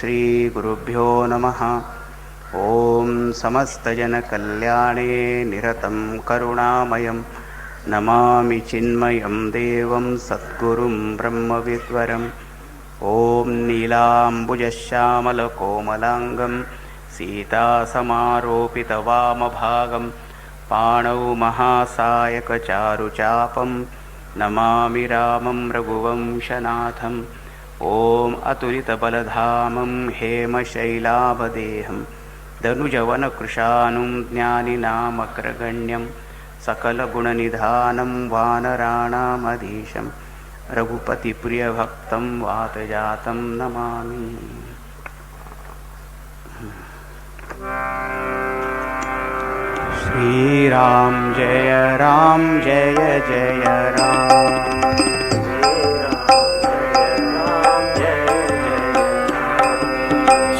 श्री गुरुभ्यो नमः. ओम समस्तजनकल्याणे निरतं करुणामयं नमामि चिन्मयं देवं सद्गुरुं ब्रह्मविद्वरम्. ओम नीलाम्बुजश्यामलकोमलाङ्गं सीतासमारोपितवामभागं पाणौ महासायकचारुचापं नमामि रामं रघुवंशनाथम्. ओम अतुलितबलधामं हेमशैलाभदेहं धनुजवनकृशानुं ज्ञानिनामग्रगण्यं सकलगुणनिधानं वानराणामधीशं रघुपतिप्रियभक्तं वातजातं नमामि. श्रीराम जय जय राम.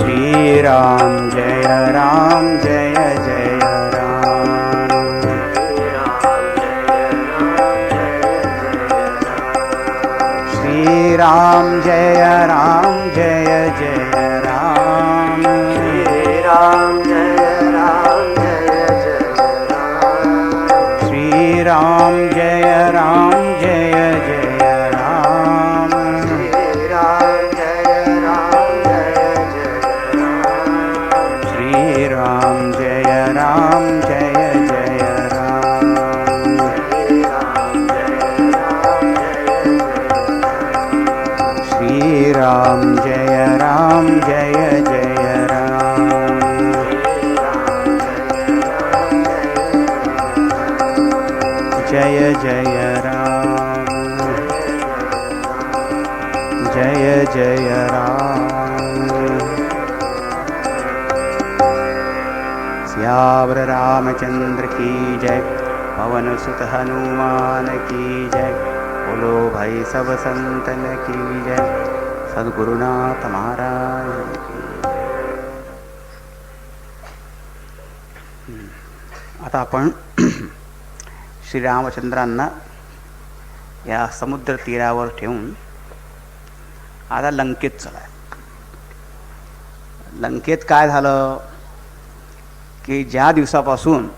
श्रीराम जय राम जय राम. श्रीराम जय राम जय राम. श्रीराम जय राम जय राम. श्रीराम जय राम जय राम. श्रीराम जय राम जय श्रीराम जय राम जय राम. श्रीराम जय राम जय राम. जय जय राम जय राम. सियावर रामचंद्र की जय. पवन सुत हनुमान की जय. बोलो भाई सब संतन की जय. सद्गुरुनाथ महाराज की. आता आपण श्रीरामचंद्रांना या समुद्र तीरावर ठेवून आता लंकेत चलाय. लंकेत काय झालं की ज्या दिवसापासून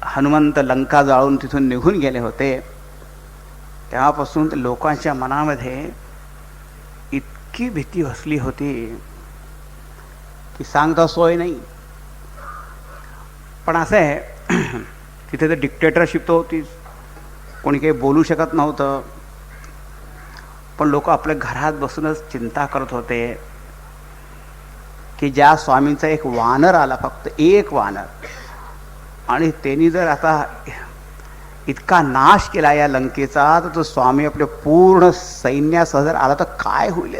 हनुमंत लंका जाळून तिथून निघून गेले होते तेव्हापासून लोकांच्या मनामध्ये इतकी भीती बसली होती की सांगता सोय नाही. पण असं आहे तिथे तर डिक्टेटरशिप तर होतीच, कोणी काही बोलू शकत नव्हतं. पण लोक आपल्या घरात बसूनच चिंता करत होते की ज्या स्वामींचा एक वानर आला, फक्त एक वानर, आणि त्यांनी जर आता इतका नाश केला या लंकेचा, तर तो स्वामी आपल्या पूर्ण सैन्यासह जर आला तर काय होईल.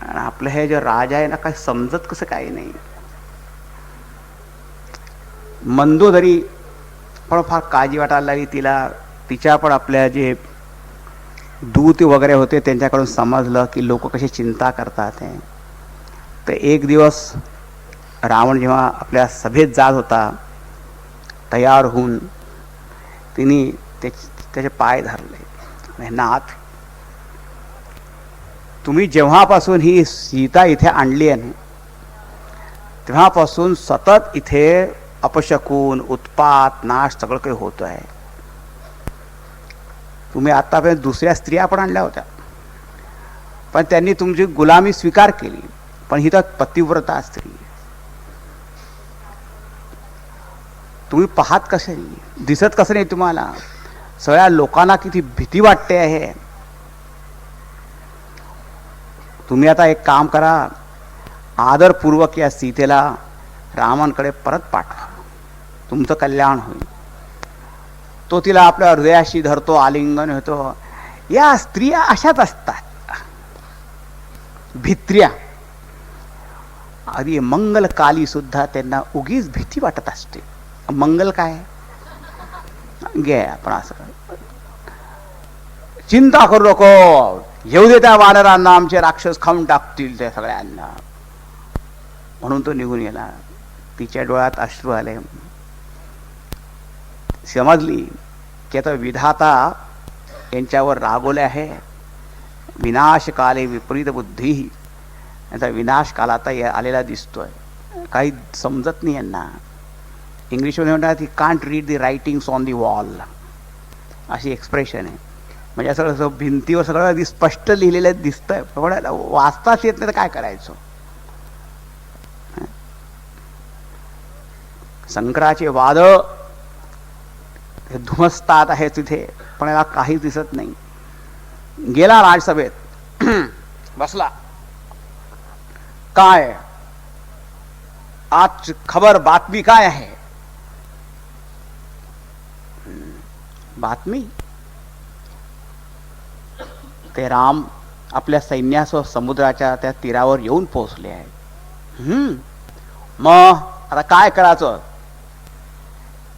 आणि आपलं हे जे राजा आहे ना, काय समजत कसं काही नाही. मंदोदरी पण फार काळजी वाटायला लागली तिला. तिच्या पण आपल्या जे दूत वगैरे होते त्यांच्याकडून समजलं की लोक कशी चिंता करतात. तर एक दिवस रावण जेव्हा आपल्या सभेत जात होता तयार होऊन, तिने त्याचे पाय धरले. नाथ, तुम्ही जेव्हापासून ही सीता इथे आणली आहे ना, तेव्हापासून सतत इथे अपशकून, उत्पात, नाश सगळं काही होत आहे. तुम्ही आतापर्यंत दुसऱ्या स्त्रिया पण आणल्या होत्या, पण त्यांनी तुमची गुलामी स्वीकार केली. पण ही तर पतिव्रता स्त्री. तुम्ही पाहत कसे नाही, दिसत कसं नाही तुम्हाला. सगळ्या लोकांना किती भीती वाटते आहे. तुम्ही आता एक काम करा, आदरपूर्वक या सीतेला रामांकडे परत पाठवा, तुमचं कल्याण होईल. तो तिला आपल्या हृदयाशी धरतो, आलिंगन होतो. या स्त्रिया अशाच असतात, भित्र्या. अगदी मंगलकाली सुद्धा त्यांना उगीच भीती वाटत असते. मंगल काय घे आपण असं चिंता करू नको, येऊ दे त्या वानरांना, आमचे राक्षस खाऊन टाकतील त्या सगळ्यांना, म्हणून तो निघून गेला. तिच्या डोळ्यात अश्रू आले. समजली की आता विधाता यांच्यावर रागवले आहे, विनाशकाले विपरीत बुद्धी, याचा विनाश काल आता आलेला दिसतोय. काही समजत नाही यांना. इंग्लिशमध्ये म्हणतात he can't read the writings on the wall, अशी एक्सप्रेशन आहे. म्हणजे असं भिंतीवर सगळं स्पष्ट लिहिलेलं दिसतंय, पण वाचताच येत नाही तर काय करायचं. शंकराचे वादळ हे धुमसतात आहे तिथे, पण याला काहीच दिसत नाही. गेला राजसभेत बसला. काय आज खबर, बातमी काय आहे? बातमी ते राम आपल्या सैन्यासह समुद्राच्या त्या तीरावर येऊन पोहोचले आहेत. मग आता काय करायचं?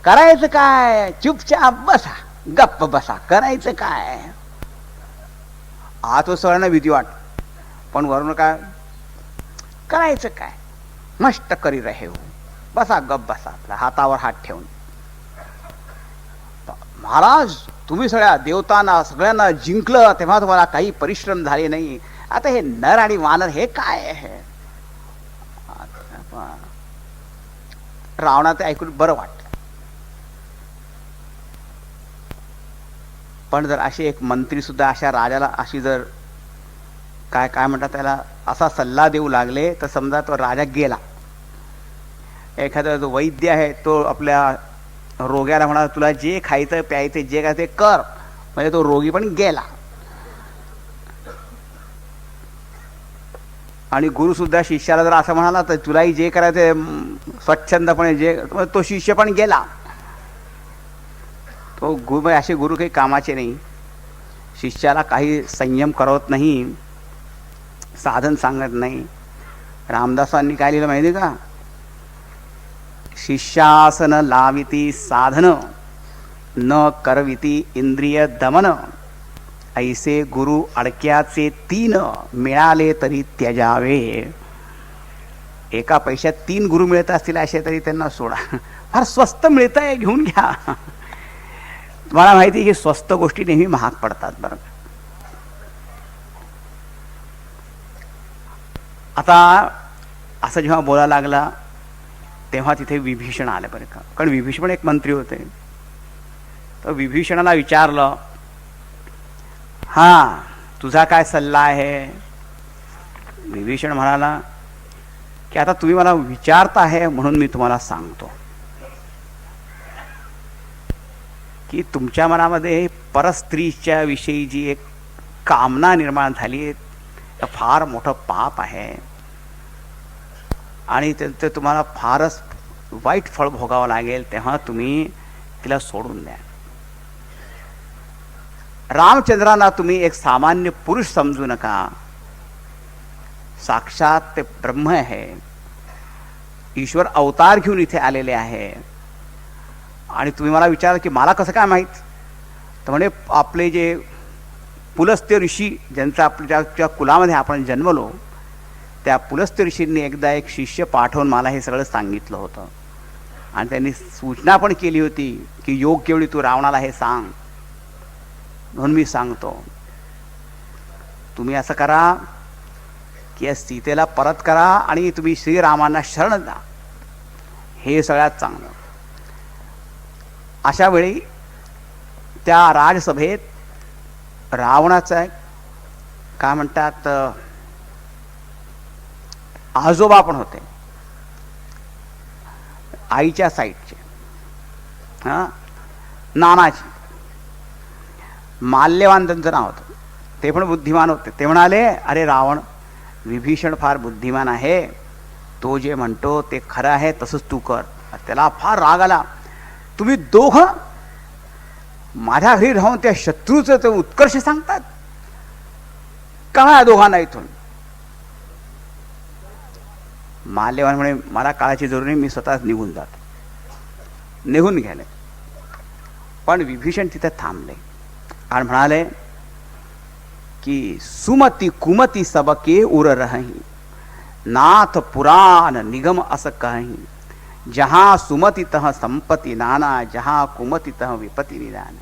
करायचं काय? चुपचाप बसा, गप्प बसा. करायचं काय? तो सगळ्यांना भीती वाट, पण वरून काय करायचं काय? मस्त करी रहे हो, बसा, गप्प बसा, आपल्या हातावर हात ठेवून. महाराज, तुम्ही सगळ्या देवतांना सगळ्यांना जिंकलं, तेव्हा तुम्हाला काही परिश्रम झाले नाही. आता हे नर आणि वानर हे काय आहे? रावणाचं ऐकून बरं वाटलं. पण जर असे एक मंत्री सुद्धा अशा राजाला अशी जर काय काय म्हणतात त्याला असा सल्ला देऊ लागले, तर समजा तो राजा गेला. एखादा जो वैद्य आहे तो आपल्या रोग्याला म्हणा, तुला जे खायचं प्यायचं जे काय ते कर, म्हणजे तो रोगी पण गेला. आणि गुरु सुद्धा शिष्याला जर असं म्हणाला तर तुलाही जे करायचं स्वच्छंदपणे जे, तो शिष्य पण गेला. तो गुरु असे गुरु काही कामाचे नाही. शिष्याला काही संयम करवत नाही, साधन सांगत नाही. रामदासांनी काय लिहिलं माहिती का? शिष्यासन लाविती साधन, न करविती इंद्रिय दमन, ऐसे गुरु अडक्याचे तीन, मिळाले तरी त्यजावे. एका पैशात 3 गुरु मिळत असतील असे तरी त्यांना सोडा. फार स्वस्त मिळत आहे, घेऊन घ्या. तुम्हाला माहिती आहे की स्वस्त गोष्टी नेहमी महाग पडतात. बरं, आता असं जेव्हा बोलायला लागला तेव्हा तिथे विभीषण आले. बरं का, कारण विभीषण एक मंत्री होते. तर विभीषणाला विचारलं, हा तुझा काय सल्ला आहे? विभीषण म्हणाला की आता तुम्ही मला विचारता आहे म्हणून मी तुम्हाला सांगतो की तुमच्या मनामध्ये परस्त्रीच्या विषयी जी एक कामना निर्माण झाली, तर फार मोठं पाप आहे आणि ते तुम्हाला फारच वाईट फळ भोगावं लागेल. तेव्हा तुम्ही तिला सोडून द्या. रामचंद्रांना तुम्ही एक सामान्य पुरुष समजू नका. साक्षात ते ब्रह्म आहे, ईश्वर अवतार घेऊन इथे आलेले आहे. आणि तुम्ही मला विचार की मला कसं काय माहीत? तर म्हणे आपले जे पुलस्त्य ऋषी, ज्यांचा आपल्या कुलामध्ये आपण जन्मलो, त्या पुलस्त्य ऋषींनी एकदा एक शिष्य पाठवून मला हे सगळं सांगितलं होतं. आणि त्यांनी सूचना पण केली होती की योग्य वेळी तू रावणाला हे सांग. म्हणून मी सांगतो, तुम्ही असं करा की या सीतेला परत करा आणि तुम्ही श्रीरामांना शरण जा, हे सगळ्यात चांगलं. अशा वेळी त्या राजसभेत रावणाचा काय म्हणतात आजोबा पण होते, आईच्या साईडचे, नानाची, माल्यवान त्यांचं नाव होतं. ते पण बुद्धिमान होते. ते म्हणाले, अरे रावण, विभीषण फार बुद्धिमान आहे, तो जे म्हणतो ते खरं आहे, तसंच तू कर. त्याला फार राग आला. तुम्ही दोघं माझ्या घरी राहून त्या शत्रूचं ते उत्कर्ष सांगतात का? दोघांना इथून. माल्यवान म्हणे, मला काळाची जरूर नाही, मी स्वतःच निघून जातो. निघून गेले. पण विभीषण तिथे थांबले आणि म्हणाले की सुमती कुमती सबके उर रही, नाथ पुराण निगम अस कहीं, जहां सुमति तह संपत्ति नाना, जहां कुमति तह विपत्ति निदान.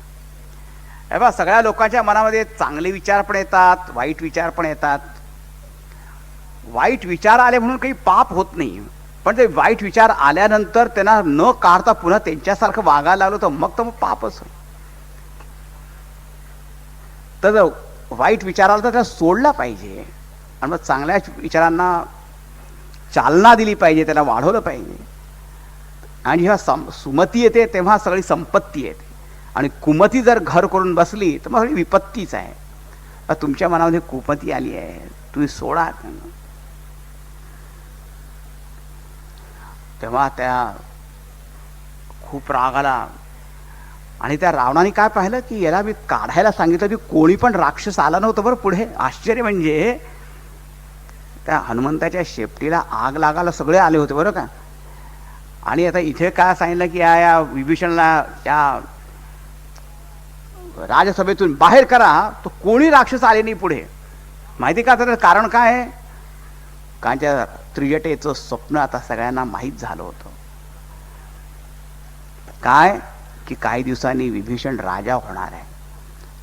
हे बघा, सगळ्या लोकांच्या मनामध्ये चांगले विचार पण येतात, वाईट विचार पण येतात. वाईट विचार आले म्हणून काही पाप होत नाही, पण ते वाईट विचार आल्यानंतर त्यांना न काढता पुन्हा त्यांच्यासारखं वागायला लागलो तर मग पापच. तर वाईट विचाराला तर त्याला सोडला पाहिजे आणि मग चांगल्या विचारांना चालना दिली पाहिजे, त्याला वाढवलं पाहिजे. आणि जेव्हा सुमती येते तेव्हा सगळी संपत्ती येते, आणि कुमती जर घर करून बसली तर मग सगळी विपत्तीच आहे. तुमच्या मनामध्ये कुमती आली आहे, तुम्ही सोडा. तेव्हा त्या खूप राग आला, आणि त्या रावणाने काय पाहिलं की याला मी काढायला सांगितलं की कोणी पण राक्षस आला नव्हतं बरं पुढे. आश्चर्य म्हणजे त्या हनुमंताच्या शेपटीला आग लागायला सगळे आले होते बरं का. आणि आता इथे काय सांगितलं की या विभीषणला त्या राजसभेतून बाहेर करा, तो कोणी राक्षस आले नाही पुढे. माहिती का तर कारण काय आहे? कारण त्या त्रिजटेचं स्वप्न आता सगळ्यांना माहीत झालं होतं. काय की काही दिवसांनी विभीषण राजा होणार आहे.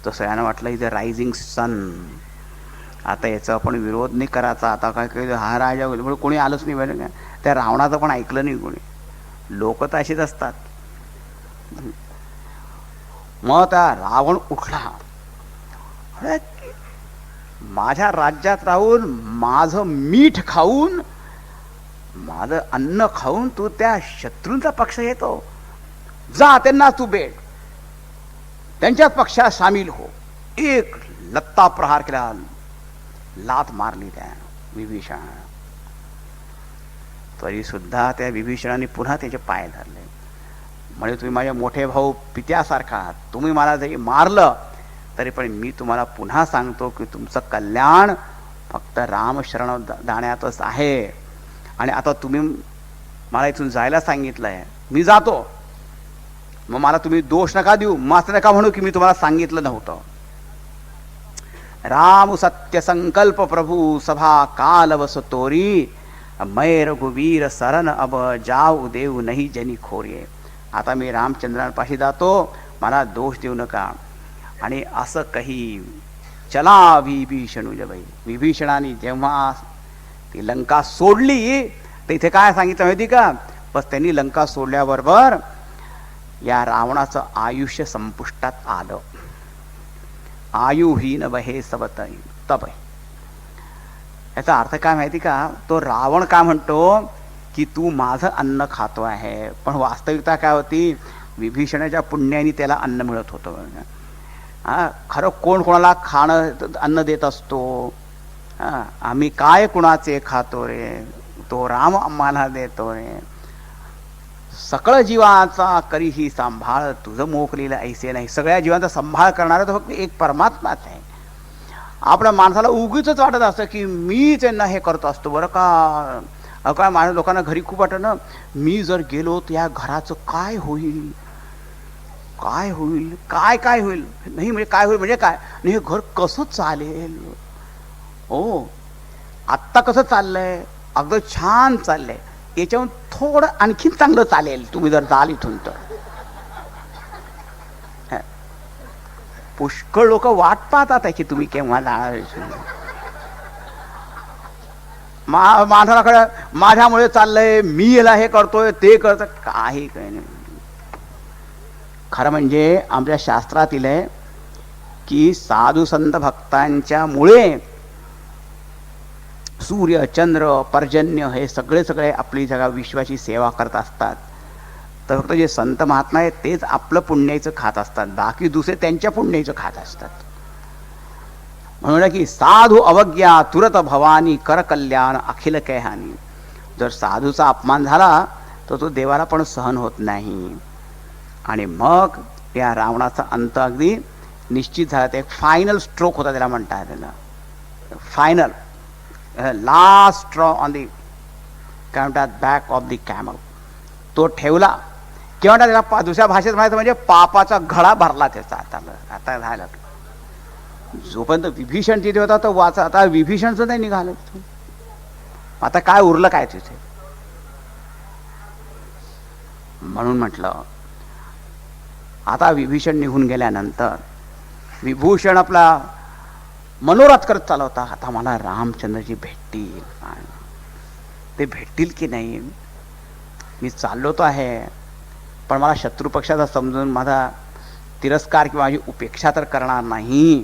तर सगळ्यांना वाटलं इथे रायझिंग सन, आता याचा आपण विरोध नाही करायचा. आता काय काय हा राजा होईल म्हणून कोणी आलंच नाही बरं का. त्या रावणाचं पण ऐकलं नाही कोणी. लोक तर अशीच असतात. मग त्या रावण उठला, माझ्या राज्यात राहून माझं मीठ खाऊन माझं अन्न खाऊन तू त्या शत्रूंचा पक्ष येतो. जा त्यांना तू भेट, त्यांच्याच पक्षात सामील हो. एक लत्ता प्रहार केला, लात मारली त्या विभीषण. तरी सुद्धा त्या विभीषणाने पुन्हा त्याचे पाय धरले. म्हणजे तुम्ही माझे मोठे भाऊ पित्यासारखा, तुम्ही मला जरी मारलं तरी पण मी तुम्हाला पुन्हा सांगतो की तुमचं कल्याण फक्त रामशरण जाण्यातच आहे. आणि आता तुम्ही मला इथून जायला सांगितलंय, मी जातो. मग मला तुम्ही दोष नका देऊ, मात्र नका म्हणू की मी तुम्हाला सांगितलं नव्हतं. राम सत्य संकल्प प्रभू सभा काल बस तोरी, मै रघुवीर सरन अब जाऊ देऊ नाही जनी खोरे. आता मी रामचंद्रांपाशी जातो, मला दोष देऊ नका. आणि असं काही चला विभीषणू जबाई. विभीषणाने जेव्हा ती लंका सोडली तर इथे काय सांगितलं माहिती का? बस त्यांनी लंका सोडल्याबरोबर या रावणाचं आयुष्य संपुष्टात आलं. आयुहीन बहे सबत तब. याचा अर्थ काय माहिती का? तो रावण काय म्हणतो की तू माझं अन्न खातो आहे, पण वास्तविकता काय होती? विभीषणाच्या पुण्याने त्याला अन्न मिळत होतं. खरं कोण कोणाला खाणं अन्न देत असतो? आम्ही काय कुणाचे खातो रे, तो राम आम्हाला देतो रे. सकळ जीवाचा करीही सांभाळ, तुझं मोकलेलं ऐसे नाही. सगळ्या जीवांचा सांभाळ करणारा तो फक्त एक परमात्माच आहे. आपल्या माणसाला उगीच वाटत असतं की मी त्यांना हे करत असतो बरं का. काय माझ्या लोकांना घरी खूप वाटत ना, मी जर गेलो तर या घराचं काय होईल, काय होईल, काय काय होईल. नाही म्हणजे काय होईल म्हणजे काय नाही, हे घर कसं चालेल. हो, आत्ता कसं चाललंय, अगदी छान चाललंय, याच्याहून थोडं आणखीन चांगलं चालेल तुम्ही जर जाल इथून तर. पुष्कळ लोक वाट पाहतात की तुम्ही केव्हा जाणार. माणसाकडे माझ्यामुळे चाललंय, मी याला हे करतोय ते करतोय, काही काही नाही. खरं म्हणजे आमच्या शास्त्रातील आहे की साधू संत भक्तांच्या मुळे सूर्य चंद्र पर्जन्य हे सगळे सगळे आपली जगा विश्वाची सेवा करत असतात. तर फक्त जे संत महात्मा आहेत तेच आपलं पुण्याचं खात असतात, बाकी दुसरे त्यांच्या पुण्याचं खात असतात. म्हणून की साधू अवज्ञा तुरत भवानी कर कल्याण अखिल कैहानी. जर साधूचा अपमान झाला तर तो देवाला पण सहन होत नाही. आणि मग या रावणाचा अंत अगदी निश्चित झाला. ते एक फायनल स्ट्रोक होता त्याला म्हणतात, त्याला final last straw on the काय म्हणतात बॅक ऑफ दी कॅमल. तो ठेवला किंवा त्याला दुसऱ्या भाषेत म्हणायचं म्हणजे पापाचा घडा भरला त्याचा. आता झाला. जोपर्यंत विभीषण तिथे होता तो वाचा, आता विभीषणचं नाही निघालं. आता काय उरलं काय तिथे. म्हणून म्हटलं आता विभीषण निघून गेल्यानंतर विभूषण आपला मनोरथ करत चालला होता. आता मला रामचंद्रजी भेटतील, ते भेटतील की नाही, मी चाललो तो आहे, पण मला शत्रुपक्षाचा समजून माझा तिरस्कार किंवा माझी उपेक्षा तर करणार नाही.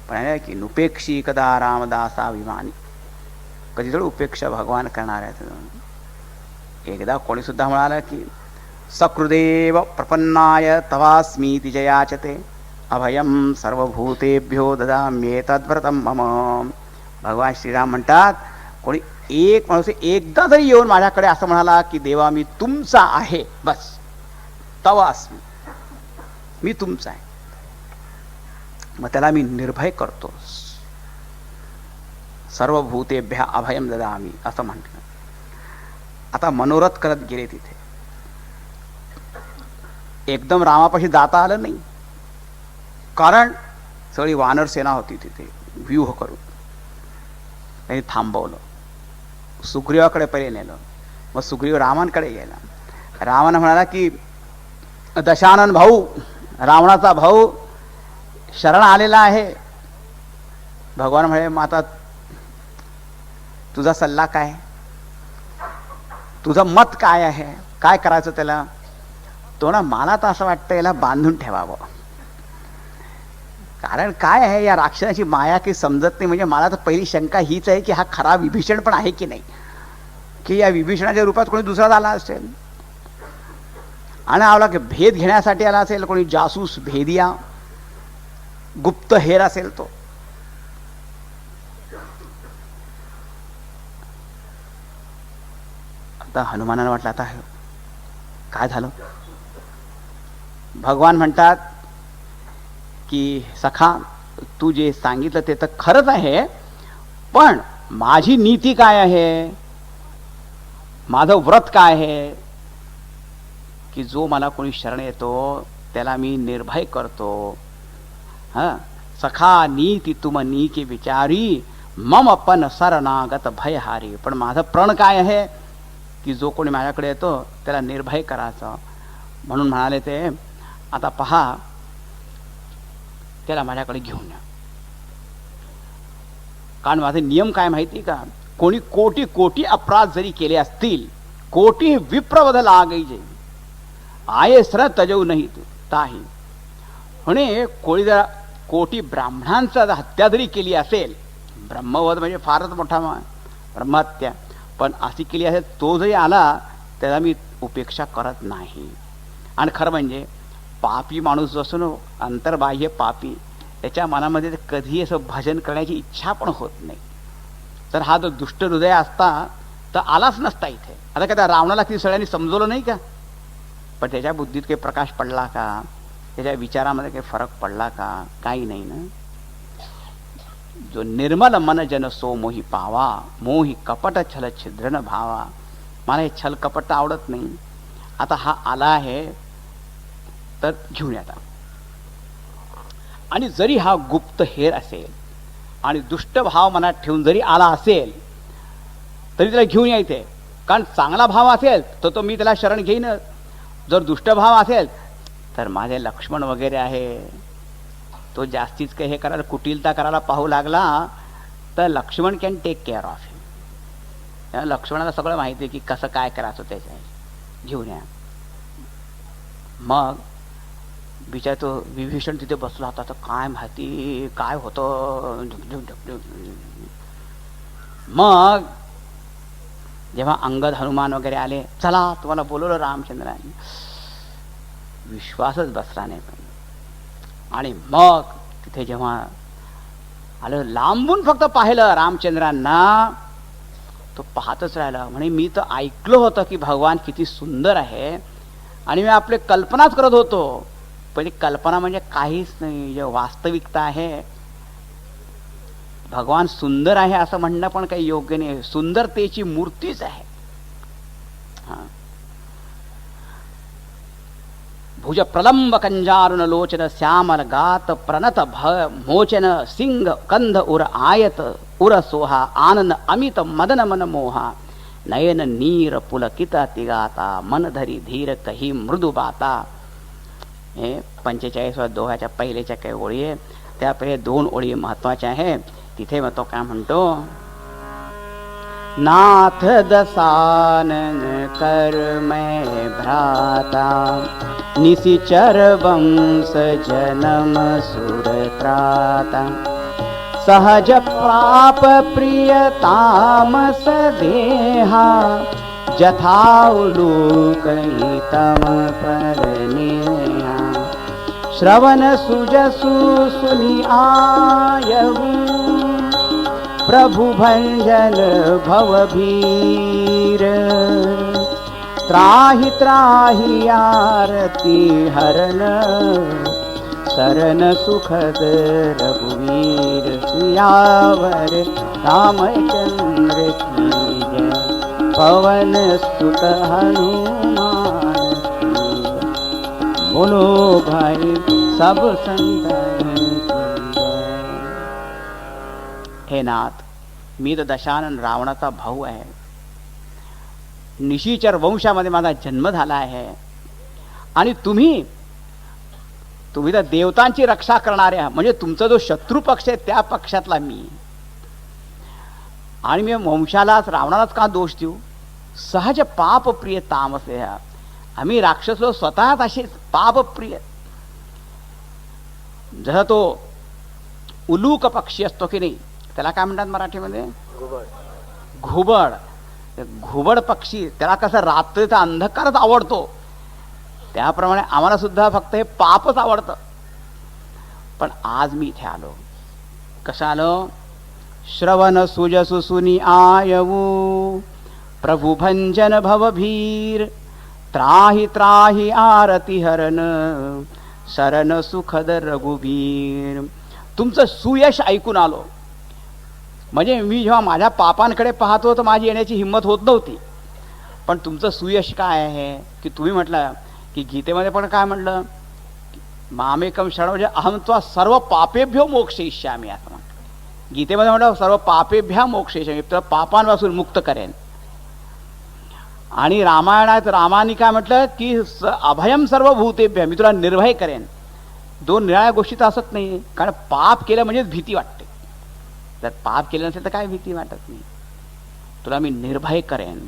पण की नुपेक्षी कदा रामदासाभिमानी, कधीतरी उपेक्षा भगवान करणार आहेत. एकदा कोणी सुद्धा म्हणाला की सकृदेव प्रपन्नाय तवास्मीति जयाचते अभयम सर्वभूतेभ्यो ददाम्येतद्व्रतं मम. भगवान श्रीराम म्हणतात, कोणी एक माणूस एकदा जरी येऊन माझ्याकडे असं म्हणाला की देवा मी तुमचा आहे, बस तवास्मी, मी तुमचा आहे, मग त्याला मी निर्भय करतो. सर्वभूतेभ्य अभयम ददामी असं म्हटलं. आता मनोरथ करत गेले तिथे. एकदम रामापाशी जाता आलं नाही, कारण सगळी वानर सेना होती तिथे व्यूह करून. त्यांनी थांबवलं, सुग्रीवाकडे पहिले नेलं. मग सुग्रीव रामांकडे गेला. रामानं म्हणाला की दशानन भाऊ, रावणाचा भाऊ शरण आलेला आहे. भगवान म्हणे मग आता तुझा सल्ला काय, तुझं मत काय आहे, काय करायचं त्याला. तो ना मला तर असं वाटतं याला बांधून ठेवावं, कारण काय आहे या राक्षसाची माया की समजत नाही. म्हणजे मला तर पहिली शंका हीच आहे की हा खरा विभीषण पण आहे की नाही, की या विभीषणाच्या रूपात कोणी दुसरा आला असेल आणि आवला की भेद घेण्यासाठी आला असेल, कोणी जासूस भेदिया गुप्त हेर असेल तो. आता हनुमानाला वाटलं आता काय झालं. भगवान म्हणतात की सखा तू जे सांगितलं ते तर खरंच आहे, पण माझी नीती काय आहे, माझं व्रत काय आहे, की जो मला कोणी शरण येतो त्याला मी निर्भय करतो. सखा नीती तुम नी के विचारी मम पण शरणागत भयहारी. पण माझं प्रण काय आहे की जो कोणी माझ्याकडे येतो त्याला निर्भय करायचं. म्हणून म्हणाले ते आता पहा त्याला माझ्याकडे घेऊन या. कारण माझे नियम काय माहिती का, कोणी कोटी कोटी अपराध जरी केले असतील, कोटी विप्रवध लागई जे आये सर तजऊ नाही ताही. म्हणे कोळी जरा कोटी ब्राह्मणांचा हत्या जरी केली असेल, ब्रह्मवध म्हणजे फारच मोठा ब्रह्महत्या, पण अशी केली असेल तो जरी आला त्याला मी उपेक्षा करत नाही. आणि खरं म्हणजे पापी माणूस जो असतो ना, अंतर्बाह्य पापी, त्याच्या मनामध्ये कधी असं भजन करण्याची इच्छा पण होत नाही. तर हा जो दुष्ट हृदय असता तर आलाच नसता इथे. आता काय त्या रावणाला ती सगळ्यांनी समजवलं नाही का, पण त्याच्या बुद्धीत काही प्रकाश पडला का, त्याच्या विचारामध्ये काही फरक पडला का, काही नाही ना. जो निर्मल मन जन सो मोही पावा, मोही कपट छल छिद्रन भावा. मला हे छल कपट आवडत नाही. आता हा आला आहे तर घेऊन येता. आणि जरी हा गुप्त हेर असेल आणि दुष्ट भाव मनात ठेवून जरी आला असेल तरी त्याला घेऊन यायचे. कारण चांगला भाव असेल तर तो मी त्याला शरण घेईन. जर दुष्ट भाव असेल तर माझे लक्ष्मण वगैरे आहे, तो जास्तीच काही हे करायला कुटिलता करायला पाहू लागला तर Lakshman can take care of him. लक्ष्मणाला सगळं माहिती आहे की कसं काय करायचं त्याच्या. घेऊन या. मग बिचार तो विभीषण तिथे बसला होता, तर काय माहिती काय होतं. मग जेव्हा अंगद हनुमान वगैरे आले, चला तुम्हाला बोलवलं रामचंद्राने, विश्वासच बसला नाही. आणि मग तिथे जेव्हा आलं, लांबून फक्त पाहिलं रामचंद्रांना, तो पाहतच राहिला. म्हणे मी तर ऐकलं होतं की भगवान किती सुंदर आहे आणि मी आपले कल्पनाच करत होतो, पण कल्पना म्हणजे काहीच नाही, जे वास्तविकता आहे. भगवान सुंदर आहे असं म्हणणं पण काही योग्य नाही, सुंदरतेची मूर्तीच आहे. भुज प्रलंब कंजारुण लोचन श्यामल गात प्रणत मोचन सिंह कंध उर आयत उर सोहा आनंद अमित मदन मन मोहा नयन नीर पुलकित तिगाता मन धरी धीर कही मृदु बाता. हे 45 दोहाच्या पहिल्याच्या काही ओळी आहे, त्या पहिले 2 ओळी महत्वाच्या आहे. तिथे मग तो काय म्हणतो, नाथ दसानन कर मैं भ्राता, निशिचर वंश जनम सुरत्राता, सहज पाप प्रिय तामस देहा, जथाउलूक हितम परनेहा, श्रवण सुजसु सुनि आयहु, प्रभु भंजन भवभीर, त्राहि त्राहि आरती हरन, शरण सुखद रघुवीर, सियावर रामचंद्र की जय, पवन सुत हनुमान की जय, बोलो भाई सब संतन की जय. हे नाथ, मी तर दशानन रावणाचा भाऊ आहे. निशिचर वंशामध्ये माझा जन्म झाला आहे आणि तुम्ही तर देवतांची रक्षा करणाऱ्या, म्हणजे तुमचा जो शत्रू पक्ष आहे त्या पक्षातला मी, आणि मी वंशालाच रावणालाच का दोष देऊ. सहज पाप प्रिय तामसे, आम्ही राक्षस लोक स्वतःच असे पाप प्रिय. जसा तो उलूक पक्षी असतो की नाही, त्याला काय म्हणतात मराठीमध्ये, घुबड. घुबड पक्षी, त्याला कसं रात्रीचा अंधकारच आवडतो, त्याप्रमाणे आम्हाला सुद्धा फक्त हे पापच आवडतं. पण आज मी इथे आलो, कसं आलो, श्रवण सुजसु सुनी आयवू, प्रभु भंजन भवभीर, त्राहि त्राहि आरती हरन, शरण सुखद रघुवीर. तुमचं सुयश ऐकून आलो. म्हणजे मी जेव्हा माझ्या पापांकडे पाहतो तर माझी येण्याची हिंमत होत नव्हती, पण तुमचं सुयश काय आहे की तुम्ही म्हटलं की गीतेमध्ये पण काय म्हटलं, मामेकम शरण, म्हणजे अहम त्वा सर्व पापेभ्यो मोक्षयिष्यामि, असं म्हटलं गीतेमध्ये. म्हटलं सर्व पापेभ्या मोक्षयिष्यामि, तर पापांपासून मुक्त करेन. आणि रामायणात रामाने काय म्हटलं की अभयम सर्व भूतेभ्य, मी तुला निर्भय करेन. 2 निराळ्या गोष्टी तर असत नाही, कारण पाप केलं म्हणजेच भीती वाटते. जर पाप केलं नसेल तर काय भीती वाटत नाही. तुला मी निर्भय करेन.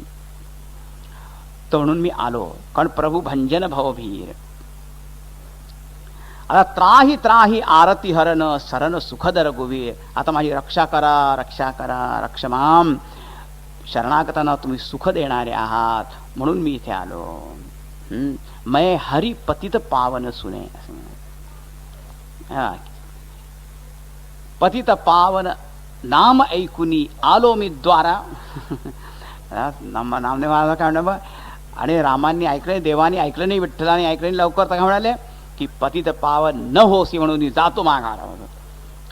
तर म्हणून मी आलो, कारण प्रभू भंजन भवभीर. आता त्राही त्राही आरती हरण, शरण सुखद रघुवीर. आता माझी रक्षा करा, रक्षा करा, रक्षमाम. शरणागतांना तुम्ही सुख देणारे आहात, म्हणून मी इथे आलो. मैं हरि पतित पावन सुने. पतित पावन नाम ऐकुनी आलो मी द्वारा. नामदेवाला काय म्हणलं, आणि रामांनी ऐकलं, देवानी ऐकलं नाही, विठ्ठलाने ऐकलं नाही. लवकर काय म्हणाले की पतित पावन न होसी म्हणून जातो माघारा.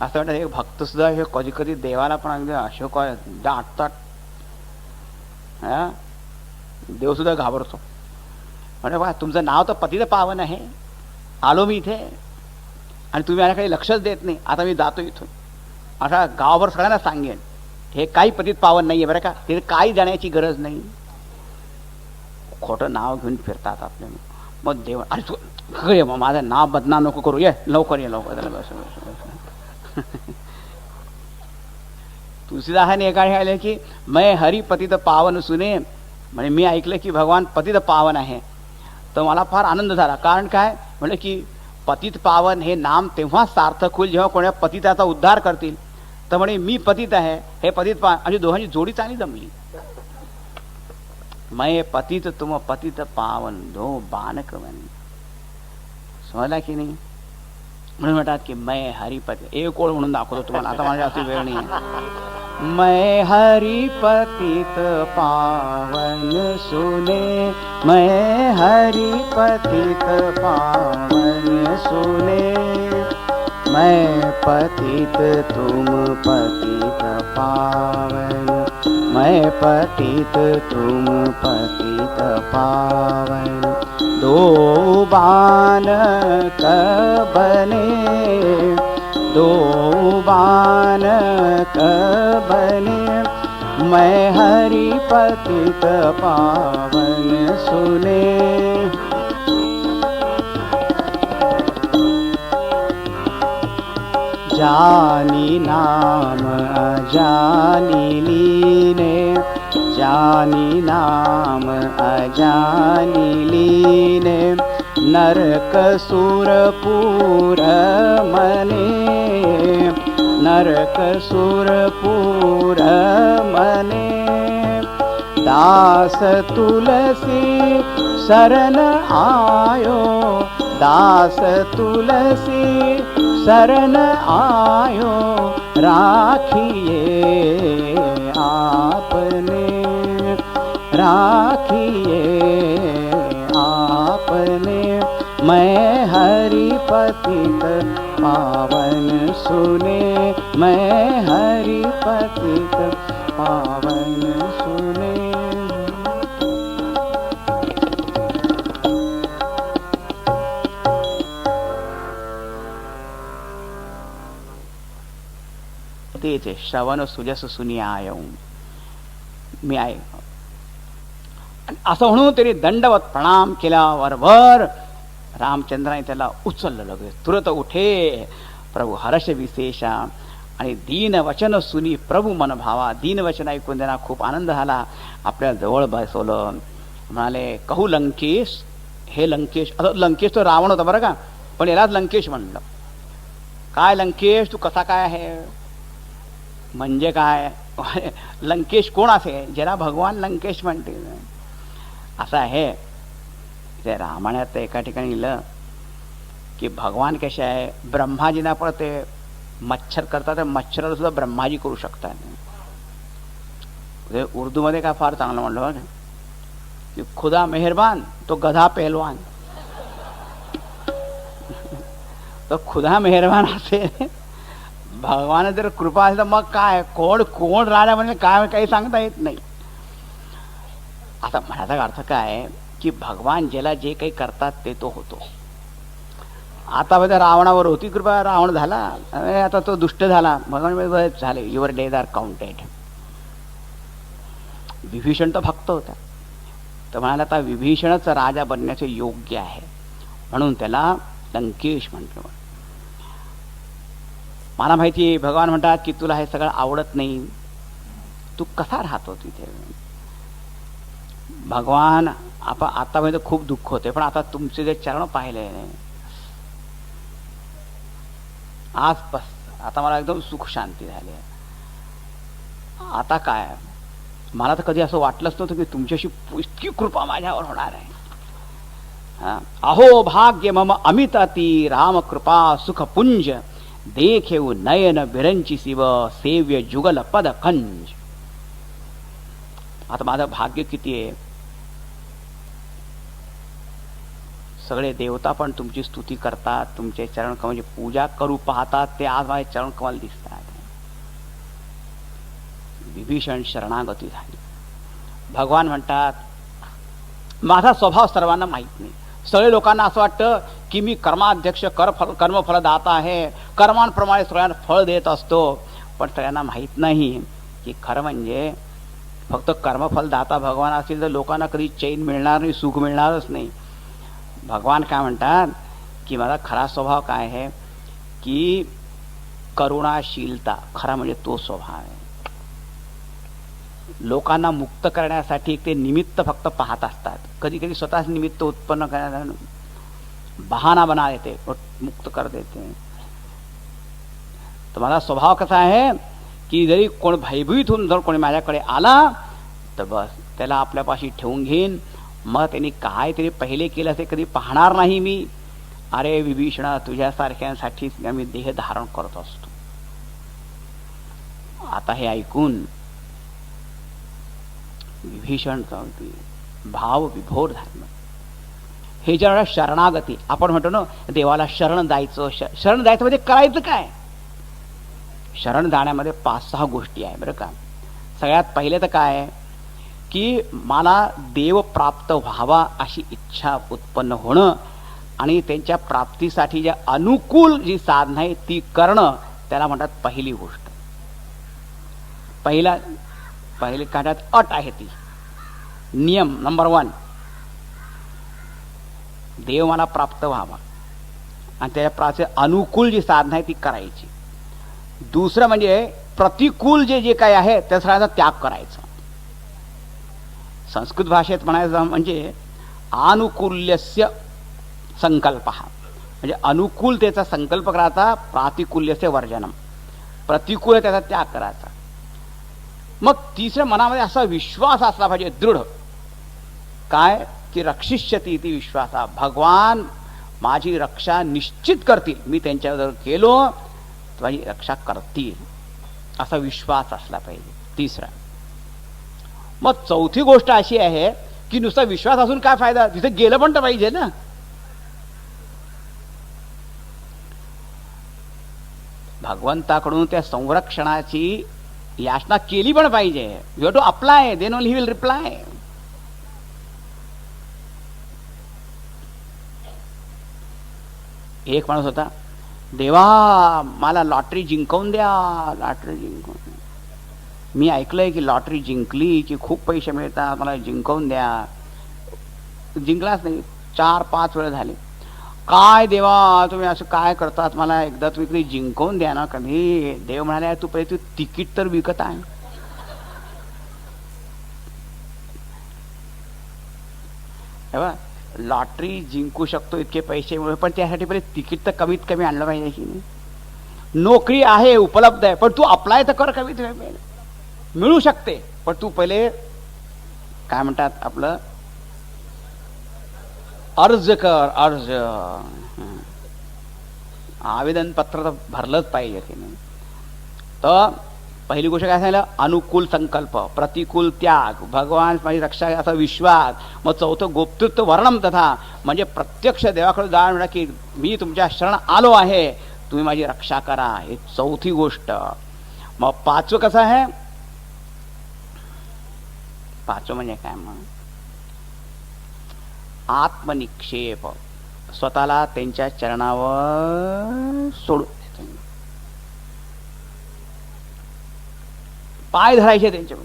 असं वाटतं हे भक्त सुद्धा हे कधी कधी देवाला पण अगदी अशोक दाटतात. देव सुद्धा घाबरतो. म्हणजे बा तुमचं नाव तर पतित पावन आहे, आलो मी इथे आणि तुम्ही मला काही लक्षच देत नाही. आता मी जातो इथून, असा गावाभर सगळ्यांना सांगेन हे काही पतित पावन नाही आहे बरं का, तिथे काही जाण्याची गरज नाही. खोटं नाव घेऊन फिरतात आपल्या. मग देव अरे तू खरे मग माझं नाव बदनाम नको करू, ये लवकर ये लवकर. तुलसीदासाने एका आले की मैं हरी पतित पावन सुने, म्हणजे मी ऐकलं की भगवान पतित पावन आहे. तर मला फार आनंद झाला. कारण काय म्हणजे की पतित पावन हे नाम तेव्हा सार्थक होईल जेव्हा कोणा पतिताचा उद्धार करतील. तर म्हणे मी पतित आहे, हे पतित पावन, आणि दोघांची जोडी चांगली जमली. मैं पतित तुम पतित पावन, दो बानक बन. समजला की नाही. म्हणून म्हणतात की मैं हरिपती. एक ओळ म्हणून दाखवतो तुम्हाला, आता माझ्या अशी वेळ नाही. मैं हरिपतित पावन सुने, मैं हरिपतित पावन सुने, मैं पतित तुम पतित पावन, मैं पतित तुम पतित पावन. दो बानक बने, दो बानक बने, मैं हरि पतित पावन सुने. जानी नाम अजानी लीने, जानी नाम अजानी लीने, नरक सुरपुर मने, नरक सुरपुर मने, दास तुलसी शरण आयो, दास तुलसी शरण आयो, राखिए आपने, राखिए आपने, मैं हरि पतित पावन सुने, मैं हरि पतित पावन सुने। तेचे श्रवण सुजस सुनियाय, मी आहे असं म्हणून त्यांनी दंडवत प्रणाम केल्याबरोबर रामचंद्राने त्याला उचललं. लगेच तुरत उठे प्रभू हर्ष विशेषा, आणि दीन वचन सुनी प्रभू मन भावा. दीन वचन ऐकून त्यांना खूप आनंद झाला. आपल्या जवळ बसवलं. म्हणाले कहू लंकेश, हे लंकेश. आता लंकेश तो रावण होता बरं का, पण यालाच लंकेश म्हणलं. काय लंकेश, तू कसा काय आहे, म्हणजे काय लंकेश कोण असे ज्याला भगवान लंकेश म्हणते. असं आहे ते रामायणात एका ठिकाणी लिहिलं की भगवान कसे आहे, ब्रह्माजींना पण ते मच्छर करतात, मच्छराला सुद्धा ब्रह्माजी करू शकतात. उर्दूमध्ये काय फार चांगलं म्हणलं की खुदा मेहरबान तो गधा पहलवान. तो खुदा मेहरबान असेल, भगवान जर कृपा असेल तर मग काय, कोण कोण राजा म्हणजे काय काही सांगता येत नाही. आता म्हणायचा अर्थ काय की भगवान ज्याला जे काही करतात ते तो होतो. आता बघा रावणावर होती कृपा, रावण झाला, आता तो दुष्ट झाला, भगवान झाले, your days are counted. Vibhishan तर भक्त होता, तर म्हणाला आता विभीषणच राजा बनण्याचे योग्य आहे, म्हणून त्याला लंकेश म्हटलं. मला माहिती आहे भगवान म्हणतात की तुला हे सगळं आवडत नाही, तू कसा राहतो तिथे. भगवान आतापर्यंत खूप दुःख होते, पण आता तुमचे जे चरण पाहिले आज बस, आता मला एकदम सुख शांती झाली. आता काय, मला तर कधी असं वाटलंच नव्हतं की तुमच्याशी इतकी कृपा माझ्यावर होणार आहे. अहो भाग्य मम अमिताती राम कृपा सुख पुंज, देखेऊ नयन बिरंची शिव सेव्य जुगल पद कंज. आता माझं भाग्य किती आहे, सगळे देवता पण तुमची स्तुती करतात, तुमचे चरण कमल पूजा करू पाहतात, ते आज माझे चरण कमल दिसतात. विभीषण शरणागती झाली. भगवान म्हणतात माझा स्वभाव सर्वांना माहित नाही. सगळे लोकांना असं वाटतं की मी कर्माध्यक्ष, कर्मफलदाता आहे, कर्मांप्रमाणे सगळ्यांना फळ देत असतो, पण सगळ्यांना माहित नाही की खरं म्हणजे फक्त कर्मफलदाता भगवान असेल तर लोकांना कधी चैन मिळणार नाही, सुख मिळणारच नाही. भगवान काय म्हणतात की माझा खरा स्वभाव काय आहे की करुणाशीलता, खरा म्हणजे तो स्वभाव आहे. लोकांना मुक्त करण्यासाठी ते निमित्त फक्त पाहत असतात, कधी कधी स्वतःच निमित्त उत्पन्न करण्याचा बहाणा बना देते, मुक्त कर देते. तर माझा स्वभाव कसा आहे की जरी कोण भयभीत होऊन जर कोणी माझ्याकडे आला तर बस त्याला आपल्यापाशी ठेवून घेईन. मग त्यांनी काय तरी पहिले केलं असे कधी पाहणार नाही मी. अरे विभीषणा, तुझ्यासारख्यांसाठी आम्ही देह धारण करत असतो. आता हे ऐकून विभीषण भाव विभोर झाला. हे ज्या शरणागती आपण म्हणतो ना, देवाला शरण जायचं. शरण जायचं म्हणजे करायचं काय, शरण जाण्यामध्ये 5-6 गोष्टी आहे बरं का. सगळ्यात पहिले तर काय की मला देव प्राप्त व्हावा अशी इच्छा उत्पन्न होणं, आणि त्यांच्या प्राप्तीसाठी ज्या अनुकूल जी साधना आहे ती करणं, त्याला म्हणतात पहिली गोष्ट. पहिली काढ्यात अट आहे ती, नियम नंबर 1, देव मला प्राप्त व्हावा आणि त्या प्राप्त अनुकूल जी साधना आहे ती करायची. दुसरं म्हणजे प्रतिकूल जे जे काही आहे त्या सगळ्याचा त्याग करायचा. संस्कृत भाषेत म्हणायचं म्हणजे अनुकूल्यस्य संकल्प, म्हणजे अनुकूलतेचा संकल्प करायचा, प्रातिकूल्यस्य वर्जनम, प्रतिकूल त्याचा त्याग करायचा. मग तिसरं मनामध्ये असा विश्वास असला पाहिजे दृढ, काय की रक्षिष्यती ती विश्वासा, भगवान माझी रक्षा निश्चित करतील, मी त्यांच्याजवळ गेलो माझी रक्षा करतील असा विश्वास असला पाहिजे. तिसरा. मग चौथी गोष्ट अशी आहे की नुसता विश्वास असून काय फायदा, तिथे गेलं पण तर पाहिजे ना. भगवंताकडून त्या संरक्षणाची याचना केली पण पाहिजे. You have to apply, then only he will reply. एक माणूस होता, देवा मला लॉटरी जिंकवून द्या, लॉटरी जिंकवून द्या. मी ऐकलंय की लॉटरी जिंकली की खूप पैसे मिळतात, मला जिंकवून द्या. जिंकलाच नाही, 4-5 वेळा झाले. काय देवा तुम्ही असं काय करतात, मला एकदा तुम्ही जिंकवून द्या ना कधी. देव म्हणाले तू पहिले तू तिकीट तर विकत आहे. लॉटरी जिंकू शकतो इतके पैसे मिळू, पण त्यासाठी पहिले तिकीट तर कमीत कमी आणलं पाहिजे की नाही. नोकरी आहे उपलब्ध आहे पण तू अप्लाय तर कर, कमीत कमी मिळू शकते, पण तू पहिले काय म्हणतात आपलं अर्ज कर, अर्ज. आवेदन पत्र तर भरलंच पाहिजे की नाही. तर पहिली गोष्ट काय सांगितलं, अनुकूल संकल्प, प्रतिकूल त्याग, भगवान माझी रक्षा असा विश्वास. मग चौथं गोप्तृत्व वर्णम तथा, म्हणजे प्रत्यक्ष देवाकडे जाणं म्हणा की मी तुमच्या शरण आलो आहे, तुम्ही माझी रक्षा करा, ही चौथी गोष्ट. मग पाचवं कसं आहे, पाचवं म्हणजे काय मग आत्मनिक्षेप, स्वतःला त्यांच्या चरणावर सोडून पाय धरायचे त्यांच्या.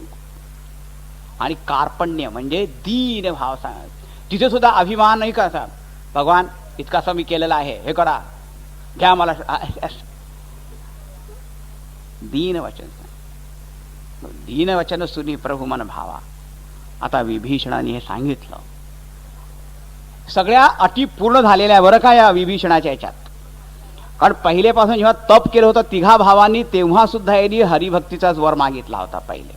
आणि कार्पण्य म्हणजे दीन भाव सांगा, तिथे सुद्धा अभिमान नाही कसा, भगवान इतकासा मी केलेला आहे, हे करा, घ्या मला. दीन वचन, दीन वचन सुनी प्रभू मन भावा. आता विभीषणाने हे सांगितलं, सगळ्या अटी पूर्ण झालेल्या बरं का या विभीषणाच्या याच्यात. कारण पहिलेपासून जेव्हा तप केलं होतं तिघा भावांनी, तेव्हा सुद्धा यांनी हरिभक्तीचाच वर मागितला होता. पहिले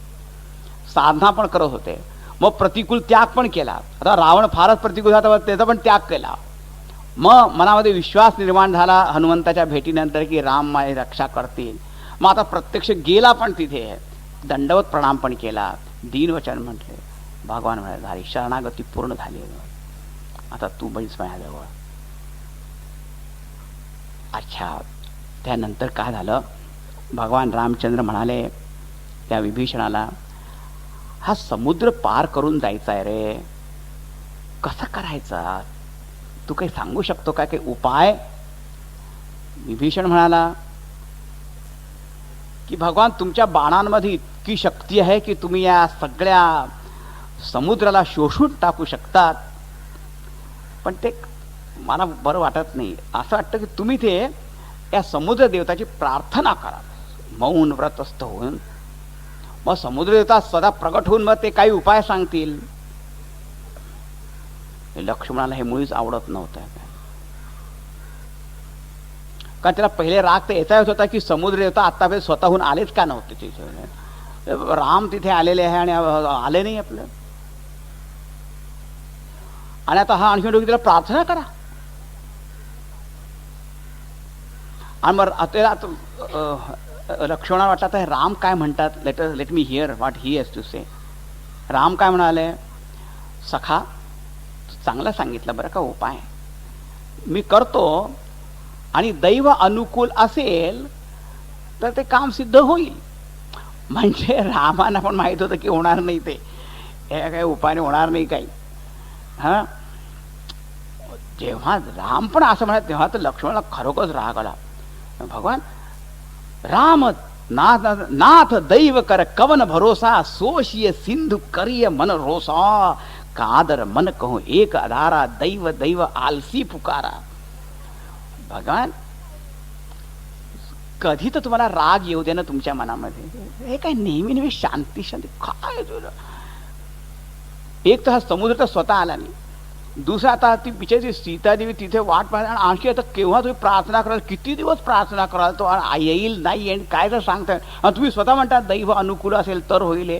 साधना पण करत होते, मग प्रतिकूल त्याग पण केला. आता रावण फारच प्रतिकूल होता, त्याचा पण त्याग केला. मग मनामध्ये विश्वास निर्माण झाला हनुमंताच्या भेटीनंतर की राम माझी रक्षा करतील. मग आता प्रत्यक्ष गेला पण तिथे, दंडवत प्रणाम पण केला, दीनवचन म्हटले. भगवान म्हणाले झाली शरणागती पूर्ण झाली, आता तू बैस माझ्याजवळ. अच्छा, त्यानंतर काय झालं, भगवान रामचंद्र म्हणाले त्या विभीषणाला, हा समुद्र पार करून जायचा आहे रे, कसं करायचा, तू काही सांगू शकतो का, काही उपाय. विभीषण म्हणाला की भगवान तुमच्या बाणांमध्ये इतकी शक्ती आहे की तुम्ही या सगळ्या समुद्राला शोषून टाकू शकतात, पण ते मला बरं वाटत नाही. असं वाटतं की तुम्ही ते या समुद्र देवताची प्रार्थना करा, मौन व्रतस्थ होऊन. मग समुद्र देवता सदा प्रगट होऊन मग ते काही उपाय सांगतील. लक्ष्मणाला हे मुळीच आवडत नव्हतं, कारण त्याला पहिले राग तर याचा येत होता की समुद्र देवता आतापर्यंत स्वतःहून आलेच का नव्हते तिथे. राम तिथे आलेले आहे आणि आले नाही आपलं, आणि आता हा आणखी त्याला प्रार्थना करा. आणि मग आता लक्ष्मणाला वाटलं आता राम काय म्हणतात, let me hear what he has to say. Ram काय म्हणाले, सखा चांगलं सांगितलं बरं का उपाय, मी करतो, आणि दैव अनुकूल असेल तर ते काम सिद्ध होईल. म्हणजे रामाला पण माहित होतं की होणार नाही, ते काही उपायाने होणार नाही काही. हा, जेव्हा राम पण असं म्हणत तेव्हा तर लक्ष्मणाला खरोखरच राग आला. भगवान राम नाथ दैव कर कवन भरोसा, सोशिय सिंधु करिय मन रोसा, कादर मन कहूं एक आधारा, दैव दैव आलसी पुकारा. भगवान कधी तर तुम्हाला राग येऊ दे ना तुमच्या मनामध्ये. हे काय नेहमी नेहमी शांती शांती काय तुला. एक तर हा समुद्र तर स्वतः आला नाही, दुसरा आता ती बिचारी सीतादेवी तिथे वाट पाहत, आणि आणखी आता केव्हा तुम्ही प्रार्थना कराल, किती दिवस प्रार्थना कराल, तो येईल नाही येईल काय तर सांगताय. आणि तुम्ही स्वतः म्हणता दैव अनुकूल असेल तर होईल.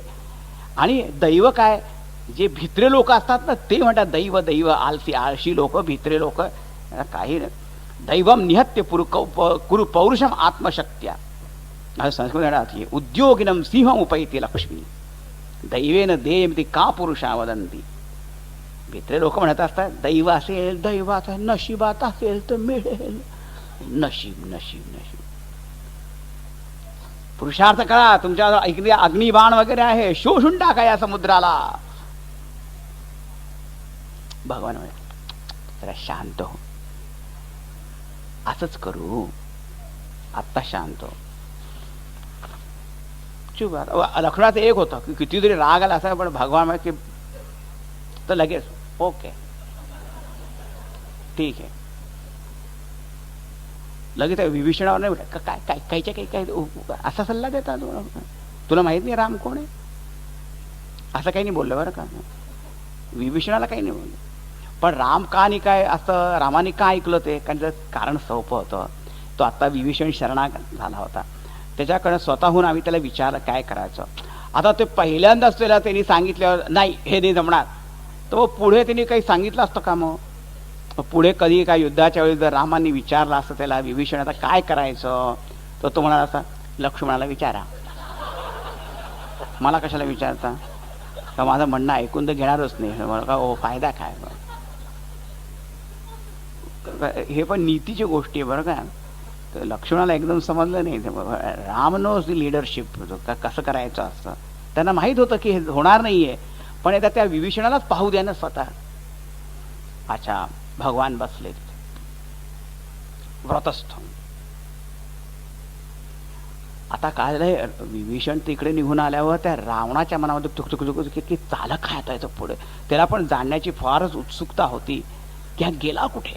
आणि दैव काय, जे भित्रे लोक असतात ना ते म्हणतात दैव दैव, आळशी आळशी लोक, भित्रे लोक काही नाही. दैवम निहत्य कुरु पौरुषम आत्मशक्त्या, असं संस्कृत म्हणतात. उद्योगिनम सिंह उपैती लक्ष्मी दैवेन देयमिति का पुरुषा वदंती. भित्रे लोक म्हणत असतात दैव असेल, दैवाचा नशिबात असेल तर मिळेल, नशीब नशीब नशीब. पुरुषार्थ करा, तुमच्या इकडे अग्निबाण वगैरे आहे, शोषून टाका या समुद्राला. भगवान म्हणे जरा शांत हो, असंच करू, आत्ता शांत हो. चुप. लक्ष्मणाचं एक होतं की कितीतरी राग आला असा, पण भगवान म्हणे की तर लगेच ओके ठीक आहे. लगेच विभीषणावर नाही काय काय कायच्या काही काय असा सल्ला देता तुला माहित नाही राम कोण आहे, असं काही नाही बोललं बरं का. विभीषणाला काही नाही बोललं. पण राम का आणि काय असं रामाने का ऐकलं ते, कारण सोपं होतं. तो आता विभीषण शरणागत झाला होता, त्याच्याकडे स्वतःहून आम्ही त्याला विचारलं काय करायचं. आता ते पहिल्यांदाच त्याला त्यांनी सांगितल्यावर नाही हे नाही जमणार, तर पुढे त्यांनी काही सांगितलं असतं का. मग पुढे कधी काय युद्धाच्या वेळी जर रामांनी विचारलं असतं त्याला विभीषण आता काय करायचं, तर तो म्हणाला असा लक्ष्मणाला विचारा, मला कशाला विचारता, का माझं म्हणणं ऐकून तर घेणारच नाही, मला का ओ फायदा काय. हे पण नीतीची गोष्टी आहे बरं का. तर लक्ष्मणाला एकदम समजलं नाही. राम नोज दी लिडरशिप, कसं करायचं असतं त्यांना माहीत होतं की हे होणार नाहीये, पण एकदा त्या विभीषणालाच पाहू द्या ना स्वतः. अच्छा, भगवान बसले व्रतस्थ. आता काय झालंय, विभीषण तिकडे निघून आल्यावर त्या रावणाच्या मनामध्ये तुक की चालक काय आता पुढे. त्याला पण जाणण्याची फारच उत्सुकता होती की हा गेला कुठे,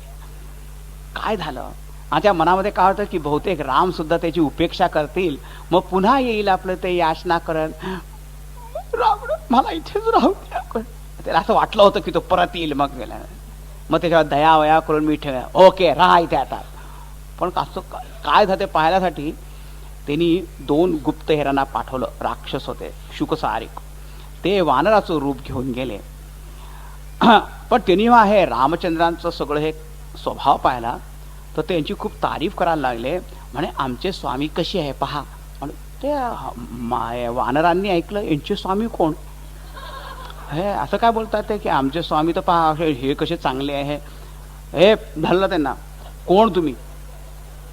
काय झालं. आणि त्या मनामध्ये काय होतं की बहुतेक राम सुद्धा त्याची उपेक्षा करतील, मग पुन्हा येईल आपलं ते याचना करत, रावण मला इथेच राहू द्या. त्याला असं वाटलं होतं की तो परत येईल. मग गेला, मग त्याच्यावर दया वया करून मी ठेव ओके राहा इथे आता. पण असं काय झालं ते पाहण्यासाठी त्यांनी 2 गुप्तहेरांना पाठवलं. राक्षस होते शुकसारिक, ते वानराचं रूप घेऊन गेले. पण त्यांनी आहे रामचंद्रांचं सगळं हे स्वभाव पाहिला तर त्यांची खूप तारीफ करायला लागले. म्हणे आमचे स्वामी कसे आहे पहा. आणि ते वानरांनी ऐकलं यांचे स्वामी कोण, हे असं काय बोलतात ते की आमचे स्वामी तर पहा हे कसे चांगले आहे. हे धरलं त्यांना, कोण तुम्ही.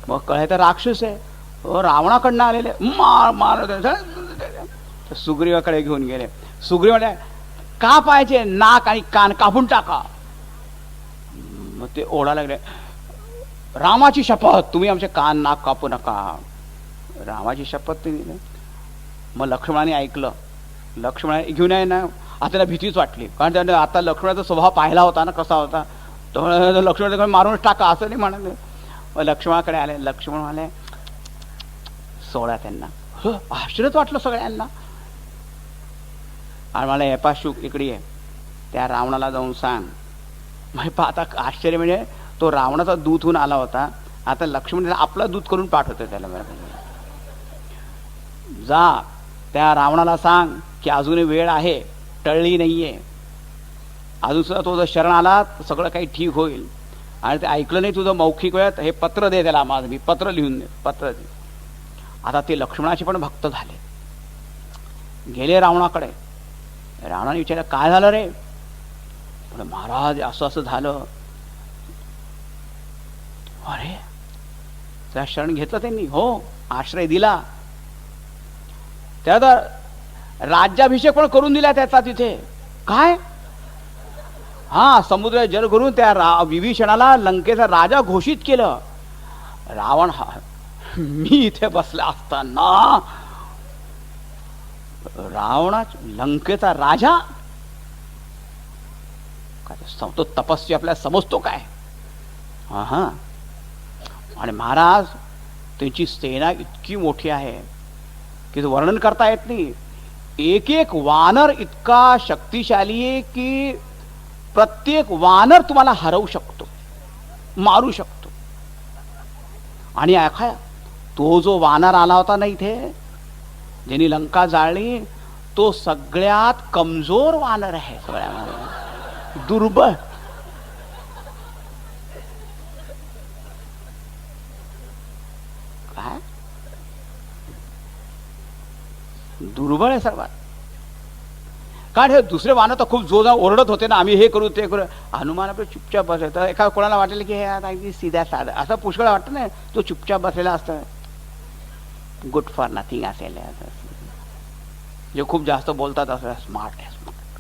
मग कळे तर राक्षस आहे, रावणाकडनं आलेले, मार मार सुग्रीवाकडे घेऊन गेले. सुग्रीव म्हणे का पाहिजे, नाक आणि कान कापून टाका. मग ते ओढा लागले, रामाची शपथ तुम्ही आमचे कान नाक कापू नका. रामाची शपथ तुम्ही. मग लक्ष्मणाने ऐकलं. लक्ष्मणाने घेऊन आहे ना, आता त्याला भीतीच वाटली, कारण त्याने आता लक्ष्मणाचा स्वभाव पाहिला होता ना कसा होता. तर लक्ष्मण मारूनच टाका असं नाही म्हणाले. मग लक्ष्मणाकडे आले. लक्ष्मण म्हणाले सोडा त्यांना. आश्चर्यच वाटलं सगळ्यांना. आणि मला हे पाशुक इकडे आहे, त्या रावणाला जाऊन सांग. मग आता आश्चर्य म्हणजे तो रावणाचा दूत होऊन आला होता, आता लक्ष्मण आपला दूत करून पाठवतो त्याला. जा त्या रावणाला सांग की अजूनही वेळ आहे, टळली नाहीये, अजून सुद्धा तो जर शरण आला सगळं काही ठीक होईल. आणि ते ऐकलं नाही तुझं मौखिक वेळात, हे पत्र दे त्याला, माझं मी पत्र लिहून दे, पत्र दे. आता ते लक्ष्मणाचे पण भक्त झाले, गेले रावणाकडे. रावणाने विचारलं काय झालं रे. महाराज असं असं झालं. अरे त्या शरण घेतलं त्यांनी, हो आश्रय दिला, त्याला राज्याभिषेक पण करून दिला त्याचा तिथे. काय, हा समुद्र जल करून त्या विभीषणाला लंकेचा राजा घोषित केलं. रावण हा मी इथे बसला असताना रावणा लंकेचा राजा, तो तपस्वी आपल्याला समजतो काय. हा. आणि महाराज त्यांची सेना इतकी मोठी आहे की वर्णन करता येत नाही. एक एक वानर इतका शक्तिशाली आहे की प्रत्येक वानर तुम्हाला हरवू शकतो, मारू शकतो. आणि ऐका, तो जो वानर आला होता ना इथे, ज्यांनी लंका जाळली, तो सगळ्यात कमजोर वानर आहे, सगळ्यात दुर्बळ. काय दुर्बळ आहे सर्वात. कारण हे दुसरे वानर तर खूप जोर ओरडत होते ना, आम्ही हे करू ते करू. हनुमान आपलं चुपचाप बसत. एका कोणाला वाटेल की हे अगदी सीधा साधा असं पुष्कळ वाटतं ना, तो चुपचाप बसलेला असतं, गुड फॉर नथिंग असेल. जे खूप जास्त बोलतात असं स्मार्ट आहे, स्मार्ट.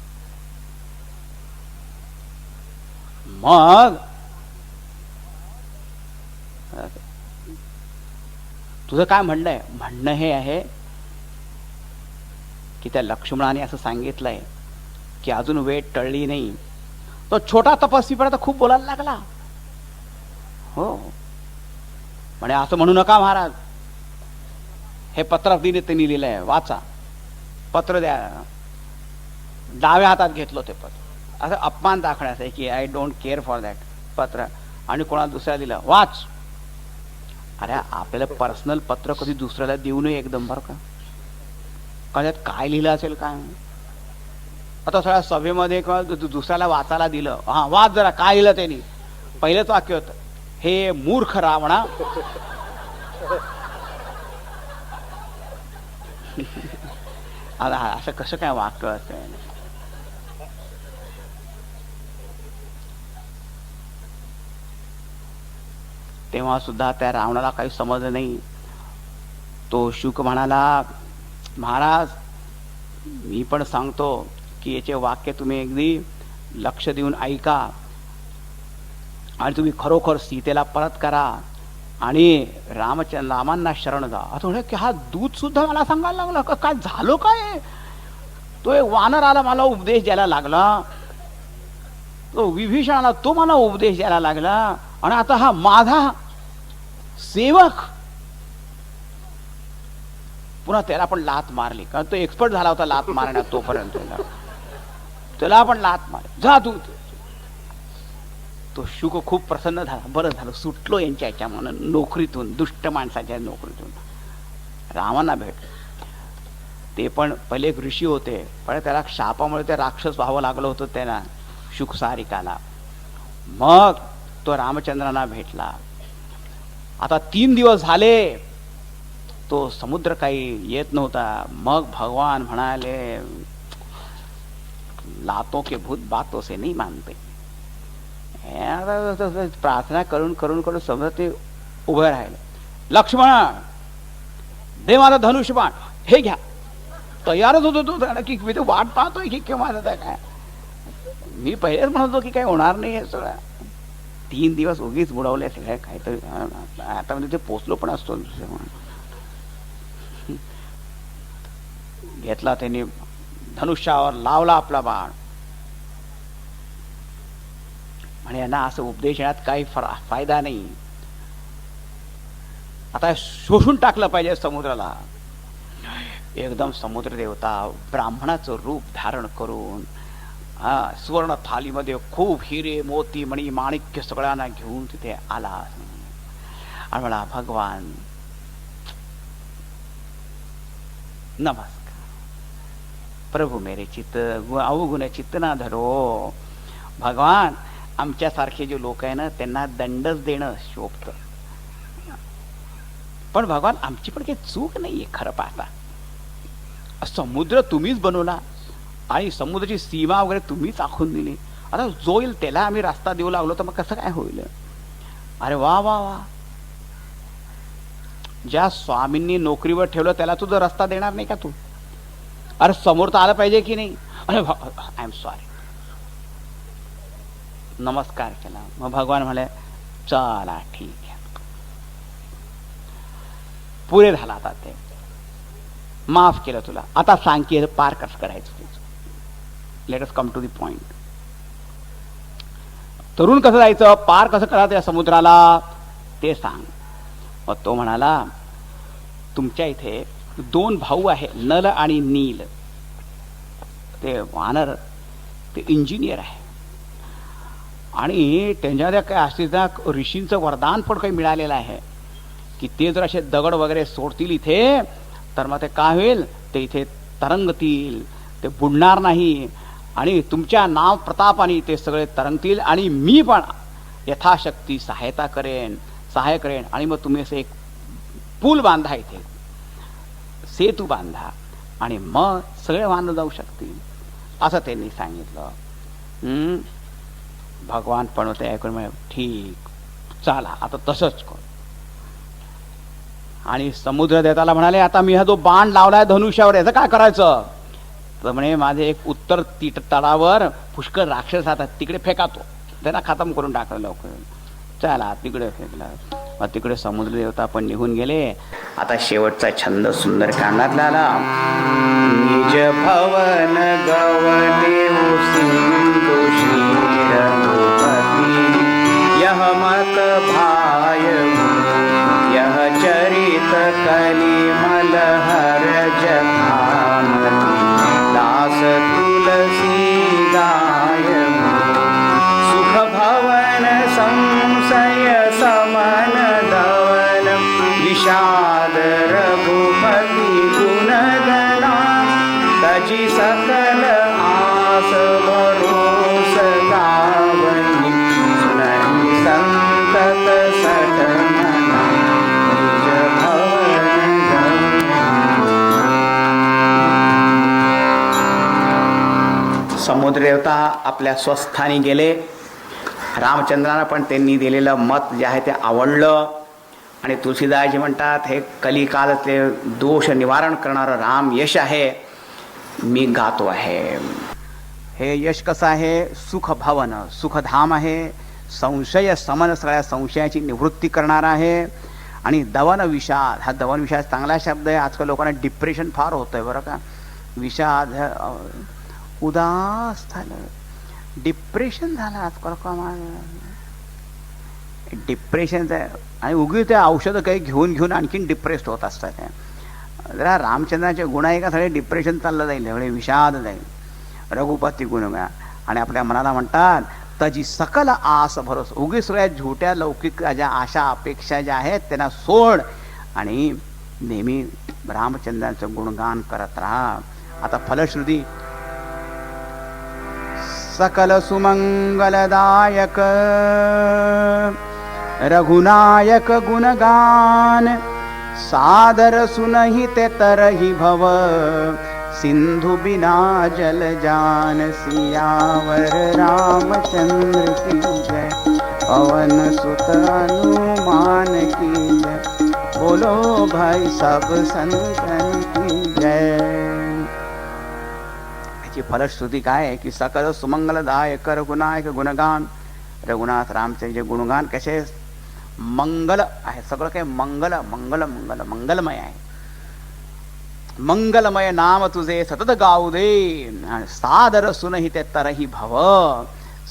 मग तुझं काय म्हणणं आहे? म्हणणं हे आहे की त्या लक्ष्मणाने असं सांगितलंय की अजून वेळ टळली नाही. तो छोटा तपस्वीपर्यंत खूप बोलायला लागला. हो म्हणे असं म्हणू नका महाराज, हे पत्र त्यांनी लिहिलंय, वाचा. पत्र द्या. डाव्या हातात घेतलं ते पत्र, असं अपमान दाखवण्याचं की I don't care for that पत्र. आणि कोणाला दुसऱ्या दिलं, वाच. अरे आपल्याला पर्सनल पत्र कधी दुसऱ्याला देऊ नये एकदम, बरं का. त्यात काय लिहिलं असेल काय. आता सगळ्या सभेमध्ये दुसऱ्याला वाचायला दिलं, हा वाच जरा काय लिहिलं त्यांनी. पहिलंच वाक्य होतं, हे मूर्ख रावणा. असं कसं काय वाक्य असेल. तेव्हा सुद्धा त्या रावणाला काही समजलं नाही. तो शुक म्हणाला, महाराज मी पण सांगतो की याचे वाक्य तुम्ही अगदी लक्ष देऊन ऐका आणि तुम्ही खरोखर सीतेला परत करा आणि रामांना शरण जा. आता म्हणे की हा दूत सुद्धा मला सांगायला लागला का, काय झालं काय. तो एक वानर आला मला उपदेश द्यायला लागला, तो विभीषण आला तो मला उपदेश द्यायला लागला, आणि आता हा माझा सेवक पुन्हा त्याला पण लात मारली. कारण तो एक्सपर्ट झाला होता लात मारण्यात तोपर्यंत, त्याला आपण लात मार, जा तू. तो शुक खूप प्रसन्न झाला, बरं झालं सुटलो यांच्या याच्या म्हणून नोकरीतून, दुष्ट माणसाच्या नोकरीतून. रामांना भेट. ते पण पहिले एक ऋषी होते, पण त्याला शापामुळे ते राक्षस व्हावं लागलं होतं त्यांना, शुक सारिकाला. मग तो रामचंद्रांना भेटला. आता 3 दिवस झाले तो समुद्र काही येत नव्हता. मग भगवान म्हणाले, लातों के भूत बातों से नहीं मानते. प्रार्थना करून करून करून समजा ते उभं राहिले. लक्ष्मण दे माझा धनुष्यबाण, हे घ्या. तयारच होतो तो की मी तो वाट पाहतोय की केव्हा जाता काय. मी पहिलेच म्हणतो की काही होणार नाही हे सगळं. 3 दिवस उगीच बुडवले सगळ्या काहीतरी. आता म्हणजे ते पोचलो पण असतो. घेतला त्यांनी, धनुष्यावर लावला आपला बाण. आणि यांना असं उपदेश येण्यात काही फायदा नाही. आता शोषून टाकलं पाहिजे समुद्राला. एकदम समुद्र देवता ब्राह्मणाचं रूप धारण करून सुवर्ण थालीमध्ये खूप हिरे मोती मणी माणिक्य सगळ्यांना घेऊन तिथे आला. आणि म्हणा, भगवान नमस्कार, प्रभू मेरे चित्त अवगुण चित्त ना धरो. भगवान आमच्यासारखे जे लोक आहे ना त्यांना दंडच देणं शोभत. पण भगवान आमची पण काही चूक नाहीये. खरं पाहता समुद्र तुम्हीच बनवला आणि समुद्राची सीमा वगैरे तुम्हीच आखून दिली. आता जो येईल त्याला आम्ही रस्ता देऊ लागलो तर मग कसं काय होईल. अरे वा वा वा, ज्या स्वामींनी नोकरीवर ठेवलं त्याला तुझा रस्ता देणार नाही का तू. अरे समोर तर आलं पाहिजे की नाही. अरे आय एम सॉरी, नमस्कार केला. मग भगवान म्हणाले, चला ठीक आहे, पुरे झाला, आता ते माफ केलं तुला. आता सांग की पार कसं करायचं तुझं. Let us come to the point. तरुण कसं जायचं, पार कसं करायचं या समुद्राला ते सांग. मग तो म्हणाला, तुमच्या इथे 2 भाऊ आहे, नल आणि नील. ते वानर ते इंजिनियर आहे आणि त्यांच्या काय असतील ऋषींचं वरदान पण काही मिळालेलं आहे की ते जर असे दगड वगैरे सोडतील इथे तर मग ते काय होईल, ते इथे तरंगतील, ते बुडणार नाही आणि तुमच्या नाव प्रतापाने ते सगळे तरंगतील आणि मी पण यथाशक्ती सहाय करेन आणि मग तुम्ही असं एक पूल बांधा, इथे सेतू बांधा आणि मग सगळे वानर जाऊ शकतील, असं त्यांनी सांगितलं. भगवान पण होते ऐकून म्हणे, ठीक, चला आता तसंच कर. आणि समुद्र देवताला म्हणाले, आता मी हा जो बाण लावलाय धनुष्यावर याचं काय करायचं? तर म्हणे, माझे एक उत्तर तळावर पुष्कळ राक्षस राहतात, तिकडे फेका तो, त्यांना खतम करून टाकलं लवकर. चला तिकडे फेकलं. मग तिकडे समुद्र देवता पण निघून गेले. आता शेवटचा छंद सुंदर कांडातला आला. निज भवन गवते सिंधु श्रीरघुपति, यह मत भाय यह चरित कलिमल हर जथामति, दास तुलसी गाय सुख भवन संशय समन दवन, विषाद रघुपति गुणगणा, तजि सकल आस भरोस गावनी, सुनहि संतत सठ मना, निज भवन गवनी. समुद्र देवता आपल्या स्वस्थानी गेले. रामचंद्रांना पण त्यांनी दिलेलं मत जे आहे ते आवडलं आणि तुलसीदासजी म्हणतात, हे कलिकालातले दोष निवारण करणारं राम यश आहे, मी गातो आहे. हे यश कसं आहे? सुख भवन, सुखधाम आहे, संशय समन, सगळ्या संशयाची निवृत्ती करणार आहे. आणि दवन विषाद, हा दवन विषाद चांगला शब्द आहे. आजकाल लोकांना डिप्रेशन फार होतंय बरं का. विषाद, उदास झालं, डिप्रेशन झालं आजकाल का, डिप्रेशनचं. आणि उगी ते औषधं काही घेऊन आणखीन डिप्रेस्ड होत असतात. जरा रामचंद्राचे गुण आहे का सगळे डिप्रेशन चाललं जाईल, सगळे विषाद जाईल. रघुपती गुणगा आणि आपल्या मनाला म्हणतात, तजी सकल आस भरोसा, उगी सगळ्या झोट्या लौकिक ज्या आशा अपेक्षा ज्या आहेत त्यांना सोड आणि नेहमी रामचंद्रांचं गुणगान करत राहा. आता फलश्रुती, सकल सुमंगलदायक रघुनायक गुणगान, सादर सुनहि ते तरहि भव, सिंधु बिना जल जान, सियावर रामचंद्र की जय, पवन सुत हनुमान की जय, बोलो भाई सब संतन की जय. याची फलश्रुती काय आहे की सकल सुमंगलदायक रघुनायक गुणगान, रघुनाथ रामचे जे गुणगान कसे मंगल आहे, सगळं काही मंगल मंगल मंगल मंगलमय आहे. मंगलमय नाम तुझे सतत गाऊ दे, सादर सुनहि ते तरहि भव,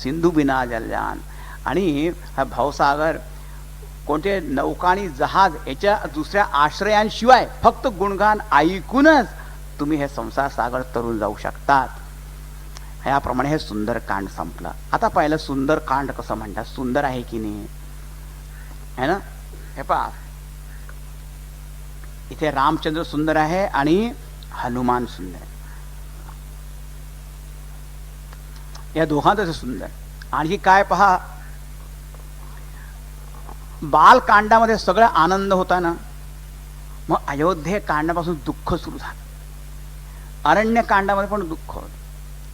सिंधू बिना जलजान. आणि हा भवसागर कोणते नौकाणी जहाज याच्या दुसऱ्या आश्रयांशिवाय फक्त गुणगान ऐकूनच तुम्ही हे संसार सागर तरून जाऊ शकतात. याप्रमाणे हे सुंदर कांड संपलं. आता पाहिलं सुंदर कांड कसं म्हणतात, सुंदर आहे की नाही है ना. हे पहा, इथे रामचंद्र सुंदर आहे आणि हनुमान सुंदर आहे, या दोघांचं सुंदर. आणखी काय पहा, बालकांडामध्ये सगळा आनंद होता ना, मग अयोध्ये कांडापासून दुःख सुरू झालं. अरण्य कांडामध्ये पण दुःख होतं,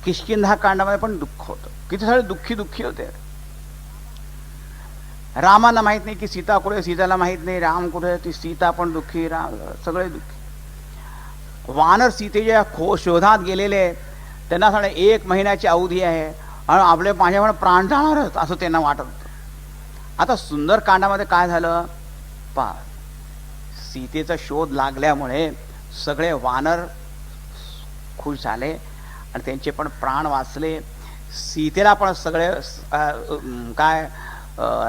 किष्किंधा कांडामध्ये पण दुःख होतं. किती सारे दुःखी होते. रामाला माहित नाही की सीता कुठे, सीताला माहित नाही राम कुठे, ती सीता पण दुःखी, राम सगळे दुःखी. वानर सीतेच्या शोधात गेलेले, त्यांना साडे 1 महिन्याची अवधी आहे आणि आपले माझ्यावर प्राण जाणारच असं त्यांना वाटत होतं. आता सुंदर कांडामध्ये काय झालं पहा, सीतेचा शोध लागल्यामुळे सगळे वानर खुश झाले आणि त्यांचे पण प्राण वाचले. सीतेला पण सगळे काय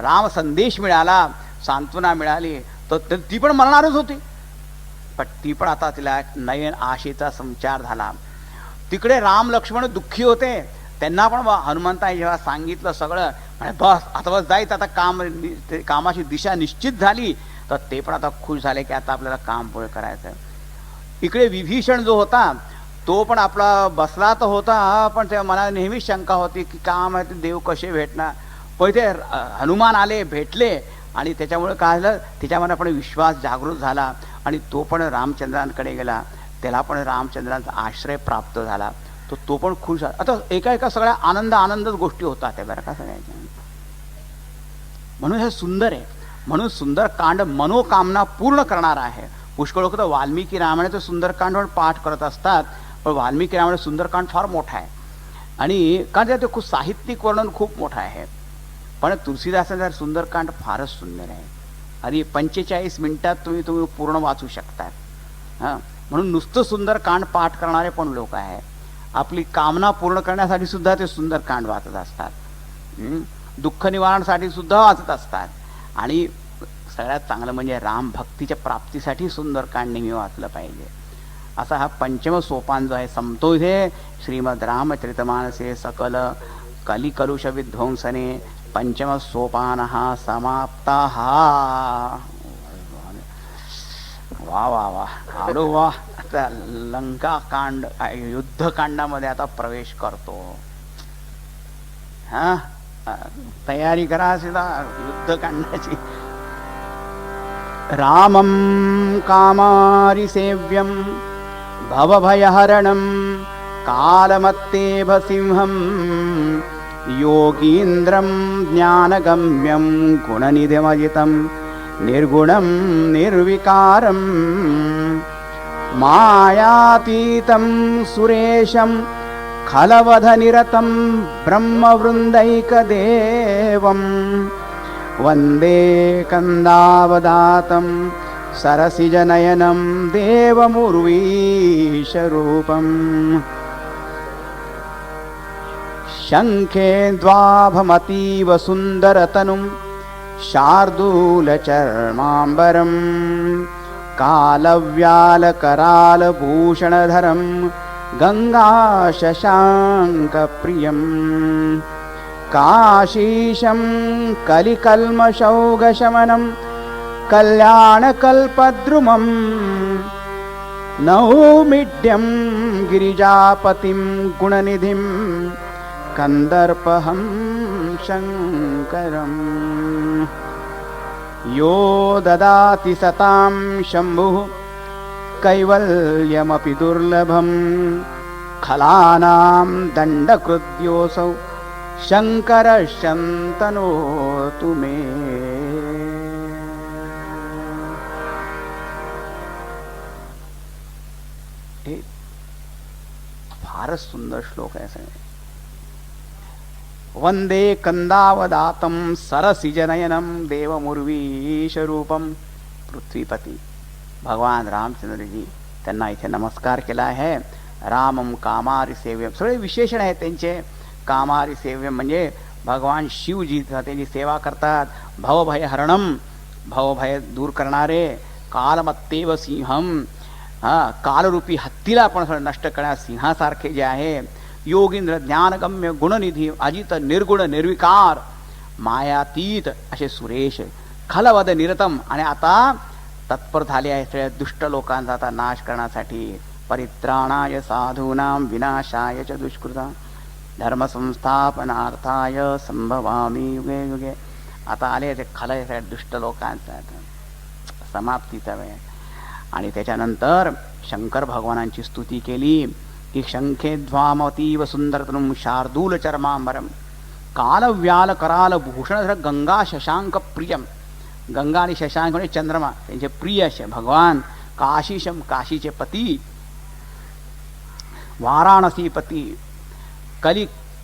राम संदेश मिळाला, सांत्वना मिळाली. तर ती पण मरणारच होती, पण ती पण आता तिला नयन आशेचा संचार झाला. तिकडे राम लक्ष्मण दुःखी होते, त्यांना पण हनुमंताने जेव्हा सांगितलं सगळं, म्हणजे बस आता बस जायचं, आता कामाची दिशा निश्चित झाली, तर ते पण आता खुश झाले की आता आपल्याला काम पुढे करायचं. इकडे विभीषण जो होता तो पण आपला बसला तर होता, पण त्या मनात नेहमीच शंका होती की काम आहे ते देव कसे भेटणार. पण ते हनुमान आले, भेटले, आणि त्याच्यामुळे काय झालं, त्याच्या मनात पण विश्वास जागृत झाला आणि तो पण रामचंद्रांकडे गेला. त्याला पण रामचंद्रांचा आश्रय प्राप्त झाला, तो पण खुश झाला. आता एका एका सगळ्या आनंदच गोष्टी होतात त्या बरं का सगळ्याच्या. म्हणून हे सुंदर आहे, म्हणून सुंदरकांड मनोकामना पूर्ण करणार आहे. पुष्कळ लोक तर वाल्मिकी रामायणाचं सुंदरकांड पण पाठ करत असतात, पण वाल्मिकी रामायण सुंदरकांड फार मोठा आहे, आणि कारण ते खूप साहित्यिक वर्णन खूप मोठं आहे. पण तुलसीदासांचा सुंदरकांड फारच सुंदर आहे, आणि 45 मिनिटात तुम्ही पूर्ण वाचू शकतात. हां, म्हणून नुसतं सुंदरकांड पाठ करणारे पण लोक आहे, आपली कामना पूर्ण करण्यासाठी सुद्धा ते सुंदरकांड वाचत असतात, दुःख निवारणासाठी सुद्धा वाचत असतात. आणि सगळ्यात चांगलं म्हणजे राम भक्तीच्या प्राप्तीसाठी सुंदरकांड नेहमी वाचलं पाहिजे. असा हा पंचम सोपान जो आहे संपतो इथे. श्रीमद रामचरितमानसे सकल कलिकलुष विध्वंसने पंचम सोपान हा समाप्ता. हा वा वा वा, आलो वा. आता लंकाकांड युद्धकांडामध्ये आता प्रवेश करतो. हा, तयारी करा सीधा युद्धकांडाची. रामं कामारि सेव्यं भवभयहरणं कालमत्तेभ सिंहं योगीन्द्रं ज्ञानगम्यं गुणनिधिमजितं निर्गुणं निर्विकारं मायातीतं सुरेशं खलवधनिरतं ब्रह्मवृन्दैकदेवं वन्दे कन्दावदातं सरसिजनयनं देवमुर्वीशरूपम्. शङ्खे द्वाभमतीव सुन्दरतनुं शार्दूलचर्माम्बरं कालव्यालकरालभूषणधरं गङ्गाशशाङ्कप्रियम् काशीशं कलिकल्मषौघशमनं कल्याणकल्पद्रुमं नौमिड्यं गिरिजापतिं गुणनिधिं कन्दर्पहं शङ्करम्. यो ददाति सतां शम्भुः कैवल्यमपि दुर्लभं खलानां दण्डकृद्योऽसौ शङ्करः शन्तनोतु मे. फारच सुंदर श्लोक आहे सगळे. वंदे कंदावदातं सरसिजनयनं देवमुर्वीशरूपं. पृथ्वीपती भगवान रामचंद्रजी त्यांना इथे नमस्कार केला आहे. रामम कामारी सेव्यम, सगळे विशेषण आहे त्यांचे. कामारी सेव्यम म्हणजे भगवान शिवजी त्यांची सेवा करतात. भवभय हरणम, भवभय दूर करणारे. कालमत्तेव सिंहम, कालरूपी हत्तीला पण नष्ट करण्यास सिंहासारखे जे आहे. योगींद्र ज्ञानगम्य गुणनिधी अजित निर्गुण निर्विकार मायातीत असे सुरेश. खलवद निरतम, आणि आता तत्पर झाले आहे दुष्ट लोकांचा आता नाश करण्यासाठी. परित्राणाय साधूनां विनाशाय च दुष्कृतां धर्मसंस्थापनार्थाय संभवामी युगे युगे. आता आले ते खलय दुष्ट लोकांचा समाप्तीचा वेळ. आणि त्याच्यानंतर शंकर भगवानांची स्तुती केली की शंखे ध्वामतीव सुंदरतनुं शार्दूल चर्मांबरम कालव्याल कराल भूषणधर गंगा शशांक प्रियम. गंगा आणि शशांक म्हणजे चंद्रमा, त्यांचे प्रिय असे भगवान. काशीशम, काशीचे पती. वाराणसी पती.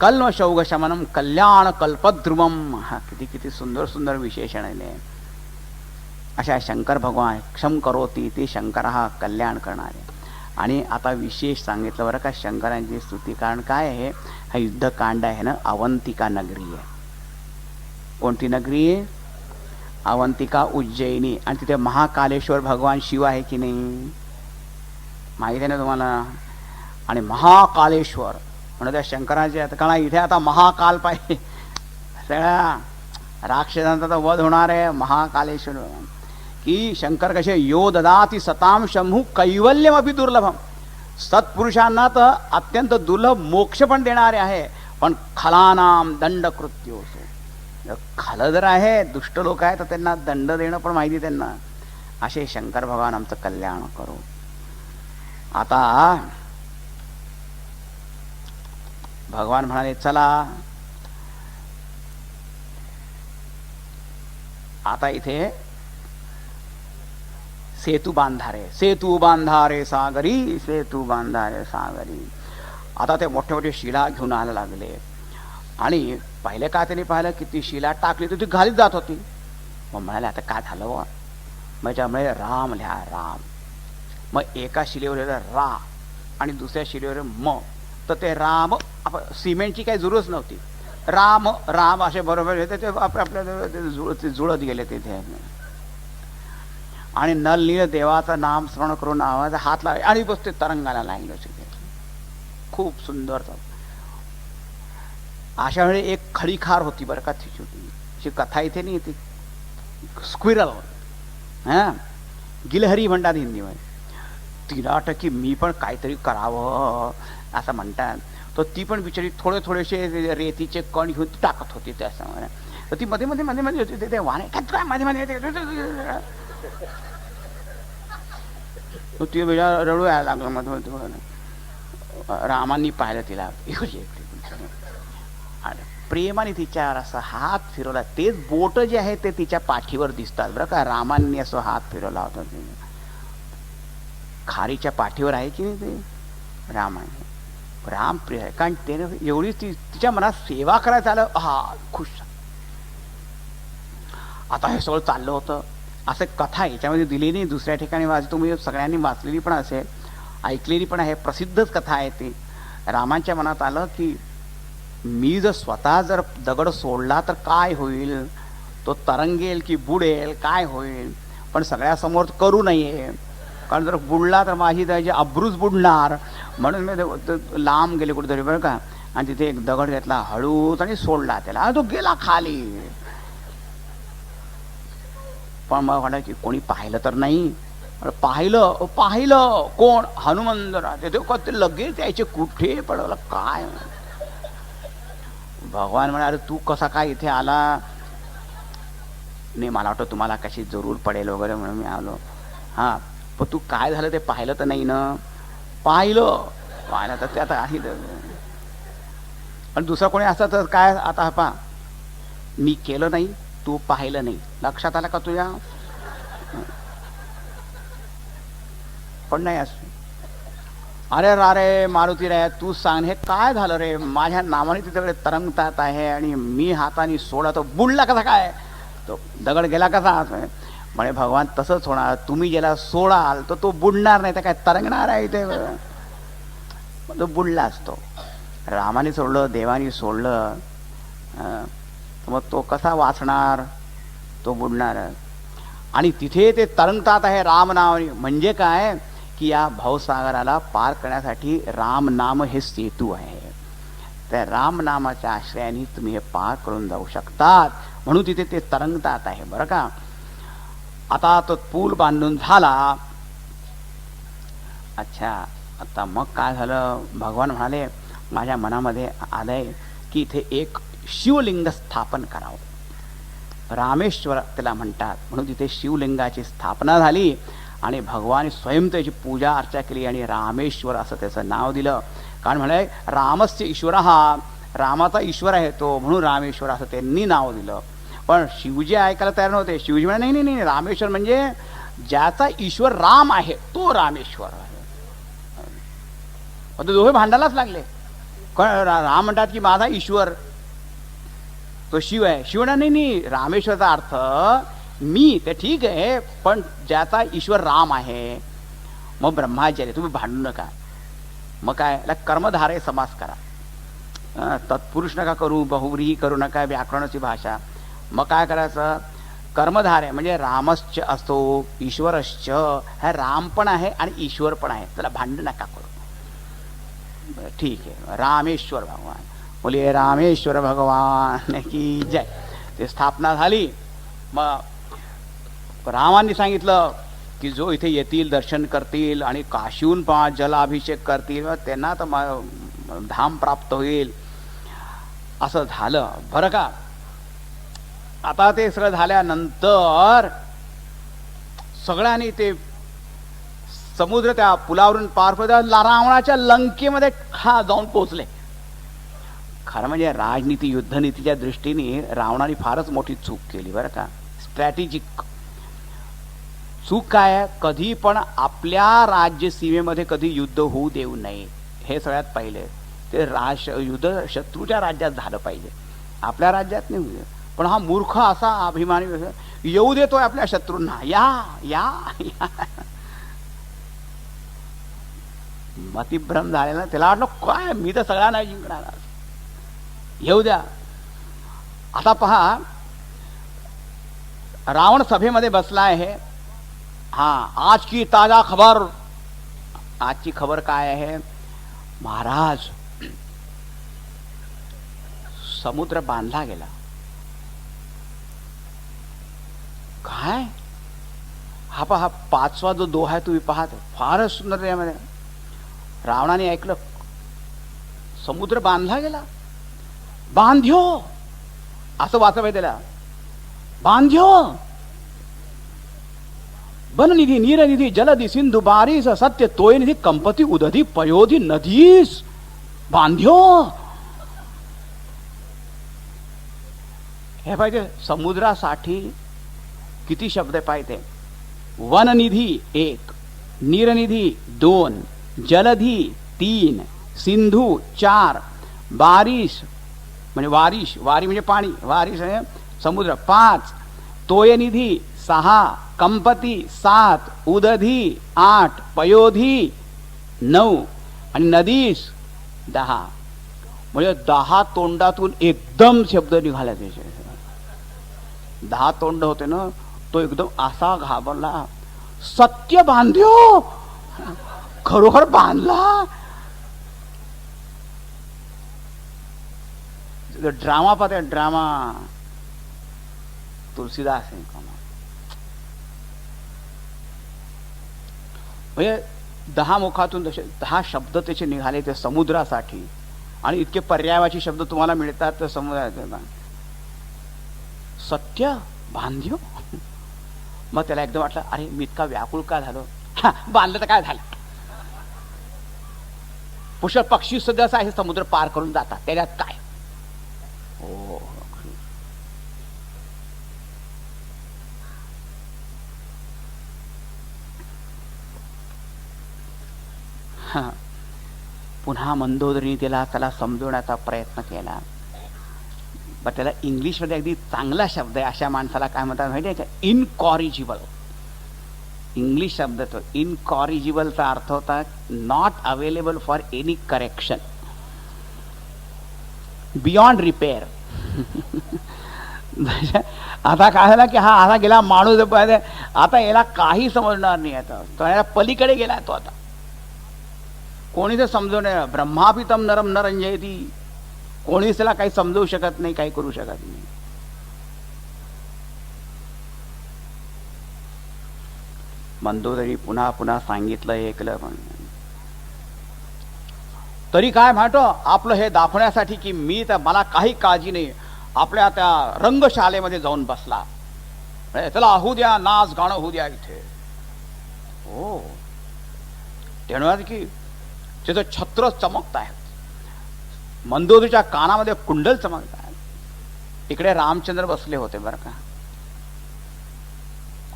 कल्मशौघ शमनम कल्याण कल्पद्रुमम. हा किती किती सुंदर सुंदर विशेषण आहे. अशा शंकर भगवान क्षम करोती, ते शंकर हा कल्याण करणारे. आणि आता विशेष सांगितलं बरं का शंकरांची स्तुती. कारण काय आहे, हा युद्धकांड आहे ना अवंतिका नगरी आहे. कोणती नगरी आहे? अवंतिका उज्जैनी, आणि तिथे महाकालेश्वर भगवान शिव आहे की नाही माहिती आहे ना तुम्हाला. आणि महाकालेश्वर म्हणून त्या शंकराचे कारण इथे आता महाकाल पाहिजे, सगळ्या राक्षसांचा तर वध होणार आहे. महाकालेश्वर की शंकर कसे यो ददाती सताम शंभू कैवल्यमपि दुर्लभम, सत्पुरुषांना तर अत्यंत दुर्लभ मोक्ष पण देणारे आहे. पण खलानाम दंड कृत्योसो, खल जर आहे दुष्ट लोक आहे तर त्यांना दंड देणं पण माहिती त्यांना. असे शंकर भगवान आमचं कल्याण करू. आता भगवान म्हणाले चला आता इथे सेतू बांधारे, सेतू बांधारे सागरी, सेतू बांधारे सागरी. आता ते मोठे मोठे शिला घेऊन आयला लागले. आणि पहिले काय त्यांनी पाहिलं की ती शिला टाकली तर ती घालीत जात होती. मग म्हणाले आता काय झालं व, मग त्यामुळे राम लिहा राम. मग एका शिलेवर रा आणि दुसऱ्या शिलेवर म, तर ते राम सिमेंटची काही जरूरच नव्हती. राम राम असे बरोबर येते ते आपल्या जुळत गेले तिथे. आणि नलनीळ देवाचं नाम स्मरण करून आवाज हात लावले आणि बस ते तरंगाला लागले. खूप सुंदर. अशा वेळी एक खडीखार होती बरं का, तिची कथा इथे नाही ती स्क्विरल, हा गिलहरी म्हणतात हिंदीमध्ये. तिला वाटतं की मी पण काहीतरी करावं असं म्हणतात. तर ती पण बिचारी थोडे थोडेसे रेतीचे कण घेऊन टाकत होती त्यासमोर. तर ती मध्ये मध्ये मध्ये मध्ये होती ते वाणे काय मध्ये मध्ये ती बेजा रडू यायला लागलं मध्ये. रामांनी पाहिलं तिला आणि प्रेमाने तिच्यावर असा हात फिरवला. तेच बोट जे आहे ते तिच्या पाठीवर दिसतात बरं का. रामांनी असं हात फिरवला होता. खारीच्या पाठीवर आहे की नाही ते रामाने. राम प्रिय आहे कारण त्याने एवढी तिच्या मनात सेवा करायचं आलं. हा खुश. आता हे सगळं चाललं होतं. असं कथा याच्यामध्ये दिली नाही, दुसऱ्या ठिकाणी तुम्ही सगळ्यांनी वाचलेली पण असेल, ऐकलेली पण आहे, प्रसिद्धच कथा आहे ती. रामांच्या मनात आलं की मी जर स्वतः जर दगड सोडला तर काय होईल, तो तरंगेल की बुडेल काय होईल. पण सगळ्यासमोर करू नये कारण जर बुडला तर माझी त्याची अब्रूच बुडणार. म्हणून मी लांब गेले कुठेतरी बरं का. आणि तिथे एक दगड घेतला हळूच आणि सोडला त्याला. आणि तो गेला खाली. पण मग म्हणाय की कोणी पाहिलं तर नाही. पाहिलं पाहिलं कोण, हनुमंत. ते लगेच यायचे कुठे पडवलं काय. भगवान म्हणे अरे तू कसा काय इथे आला. नाही मला वाटतं तुम्हाला कशी जरूर पडेल वगैरे म्हणून मी आलो. हा पण तू काय झालं ते पाहिलं तर नाही ना. पाहिलं पाहिलं तर ते आता आहे. पण दुसरं कोणी असतं तर काय. आता पा मी केलं नाही तू पाहिलं नाही, लक्षात आलं का तुझ्या. पण नाही असं अरे रे मारुती रे तू सांग हे काय झालं रे. माझ्या नावाने तिच्याकडे तरंगतात आहे आणि मी हाताने सोडा तो बुडला कसा काय, तो दगड गेला कसा. म्हणे भगवान तसंच होणार. तुम्ही ज्याला सोडाल तर तो बुडणार नाही तर काय तरंगणार आहे ते. तो बुडला असतो. रामाने सोडलं देवाने सोडलं मग तो कसा वाचणार, तो बुडणार. आणि तिथे ते तरंगतात आहे राम नावाने. म्हणजे काय की या भवसागराला पार करण्यासाठी राम नाम हे सेतू आहे. त्या राम नामाच्या आश्रयाने तुम्ही हे पार करून जाऊ शकतात. म्हणून तिथे ते तरंगतात आहे बरं का. आता तो पूल बांधून झाला. अच्छा आता मग काय झालं. भगवान म्हणाले माझ्या मनामध्ये आलंय की इथे एक शिवलिंग स्थापन करावं. रामेश्वर त्याला म्हणतात. म्हणून तिथे शिवलिंगाची स्थापना झाली आणि भगवान स्वयं त्याची पूजा अर्चा केली आणि रामेश्वर असं त्याचं नाव दिलं. कारण म्हणाले रामस्य ईश्वर हा, रामाचा ईश्वर आहे तो, म्हणून रामेश्वर असं त्यांनी नाव दिलं. पण शिवजी ऐकायला तयार नव्हते. शिवजी म्हणे नाही नाही नाही रामेश्वर म्हणजे ज्याचा ईश्वर राम आहे तो रामेश्वर आहे. ते दोघे भांडायलाच लागले. राम म्हणतात की माझा ईश्वर तो शिव आहे. शिव नाही नाही रामेश्वरचा अर्थ मी ते ठीक आहे पण ज्याचा ईश्वर राम आहे. मग ब्रह्माचार्य तुम्ही भांडू नका. मग काय कर्मधारय समास करा. तत्पुरुष नका करू, बहुव्रीही करू नका, व्याकरणाची भाषा. मग काय करायचं कर्मधारय म्हणजे रामश्च असतो, ईश्वरश्च, हा राम पण आहे आणि ईश्वर पण आहे, त्याला भांडण नका करू. ठीक आहे, रामेश्वर भगवान, बोलिये रामेश्वर भगवान की जय. ते स्थापना झाली. मग रामांनी सांगितलं की जो इथे येतील, दर्शन करतील आणि काशीहून जलाभिषेक करतील त्यांना तर धाम प्राप्त होईल. असं झालं बरं का. आता ते सगळं झाल्यानंतर सगळ्यांनी ते समुद्र त्या पुलावरून पार पडत रावणाच्या लंकेमध्ये जाऊन पोहोचले. खरं म्हणजे राजनीती, युद्धनीतीच्या दृष्टीने रावणाने फारच मोठी चूक केली बरं का. स्ट्रॅटेजिक चूक काय आहे, कधी पण आपल्या राज्य सीमेमध्ये कधी युद्ध होऊ देऊ नये, हे सगळ्यात पहिले. ते युद्ध शत्रूच्या राज्यात झालं पाहिजे, आपल्या राज्यात नाही होऊ. पण हा मूर्ख असा अभिमानी येऊ देतोय आपल्या शत्रूंना, या या या. मतिभ्रम झालेला, त्याला वाटलं काय मी तर सगळा नाही जिंकणार, येऊ द्या. आता पहा, रावण सभेमध्ये बसला आहे. आज की ताजा खबर. आजची खबर काय आहे, महाराज समुद्र बांधला गेला. काय हा पहा, 5वा जो दोहा आहे तुम्ही पाहत, फारच सुंदर त्यामध्ये. रावणाने ऐकलं समुद्र बांधला गेला, बांध्यो असं वाचवाय त्याला, बांध्यो बननिधी नीरनिधी जलधी सिंधू बारीस सत्य तोयनिधी कंपती उदधी पयोधी नदीस बांध्यो. हे पाहिजे समुद्रासाठी किती शब्द पाहिजे. वननिधी 1, नीरनिधी 2, जलधी 3, सिंधू 4, बारिश म्हणजे वारिश, वारी म्हणजे पाणी, वारिश समुद्र 5, तोयनिधी 6, कंपती 7, उदधी 8, पयोधी 9 आणि नदीस 10. म्हणजे 10 तोंडातून एकदम शब्द निघाला. त्याचे 10 तोंड होते ना, तो एकदम असा घाबरला. सत्य बांध्यो, खरोखर बांधला. ड्रामा पाहते, ड्रामा तुलसीदास म्हणजे 10 मुखातून 10 शब्द त्याचे निघाले ते समुद्रासाठी. आणि इतके पर्यायवाची शब्द तुम्हाला मिळतात तर समुद्रात. सत्य बांध्यो. मग त्याला एकदम वाटलं, अरे मी इतका व्याकुळ का झालो, बांधलं तर काय झालं. पुष्कळ पक्षी सुद्धा आहे समुद्र पार करून जातात, त्याच्यात काय. हो पुन्हा मंदोदरीने त्याला समजवण्याचा प्रयत्न केला. पण त्याला इंग्लिशमध्ये अगदी चांगला शब्द आहे, अशा माणसाला काय म्हणतात माहिती आहे का, इनकॉरिजिबल. इंग्लिश शब्द तो इनकॉरिजिबलचा अर्थ होता not available for any correction, beyond repair. आता काय झालं की हा असा गेला माणूस, आता याला काही समजणार नाही. आता तो याला पलीकडे गेला तो. आता कोणी तर समजवणे, ब्रह्मापितम नरम न रंजयती. कोणीच त्याला काही समजवू शकत नाही, काही करू शकत नाही. मंदोदरी पुन्हा पुन्हा सांगितलं, ऐकलं. पण तरी काय म्हणतो, आपलं हे दाखवण्यासाठी की मी तर मला काही काळजी नाही, आपल्या त्या रंगशालेमध्ये जाऊन बसला. त्याला होऊ द्या, नाच गाणं होऊ द्या इथे. हो तेव्हा की त्याचं छत्र चमकत आहे, मंदोदरीच्या कानामध्ये कुंडल चमकत आहे. इकडे रामचंद्र बसले होते बरं का.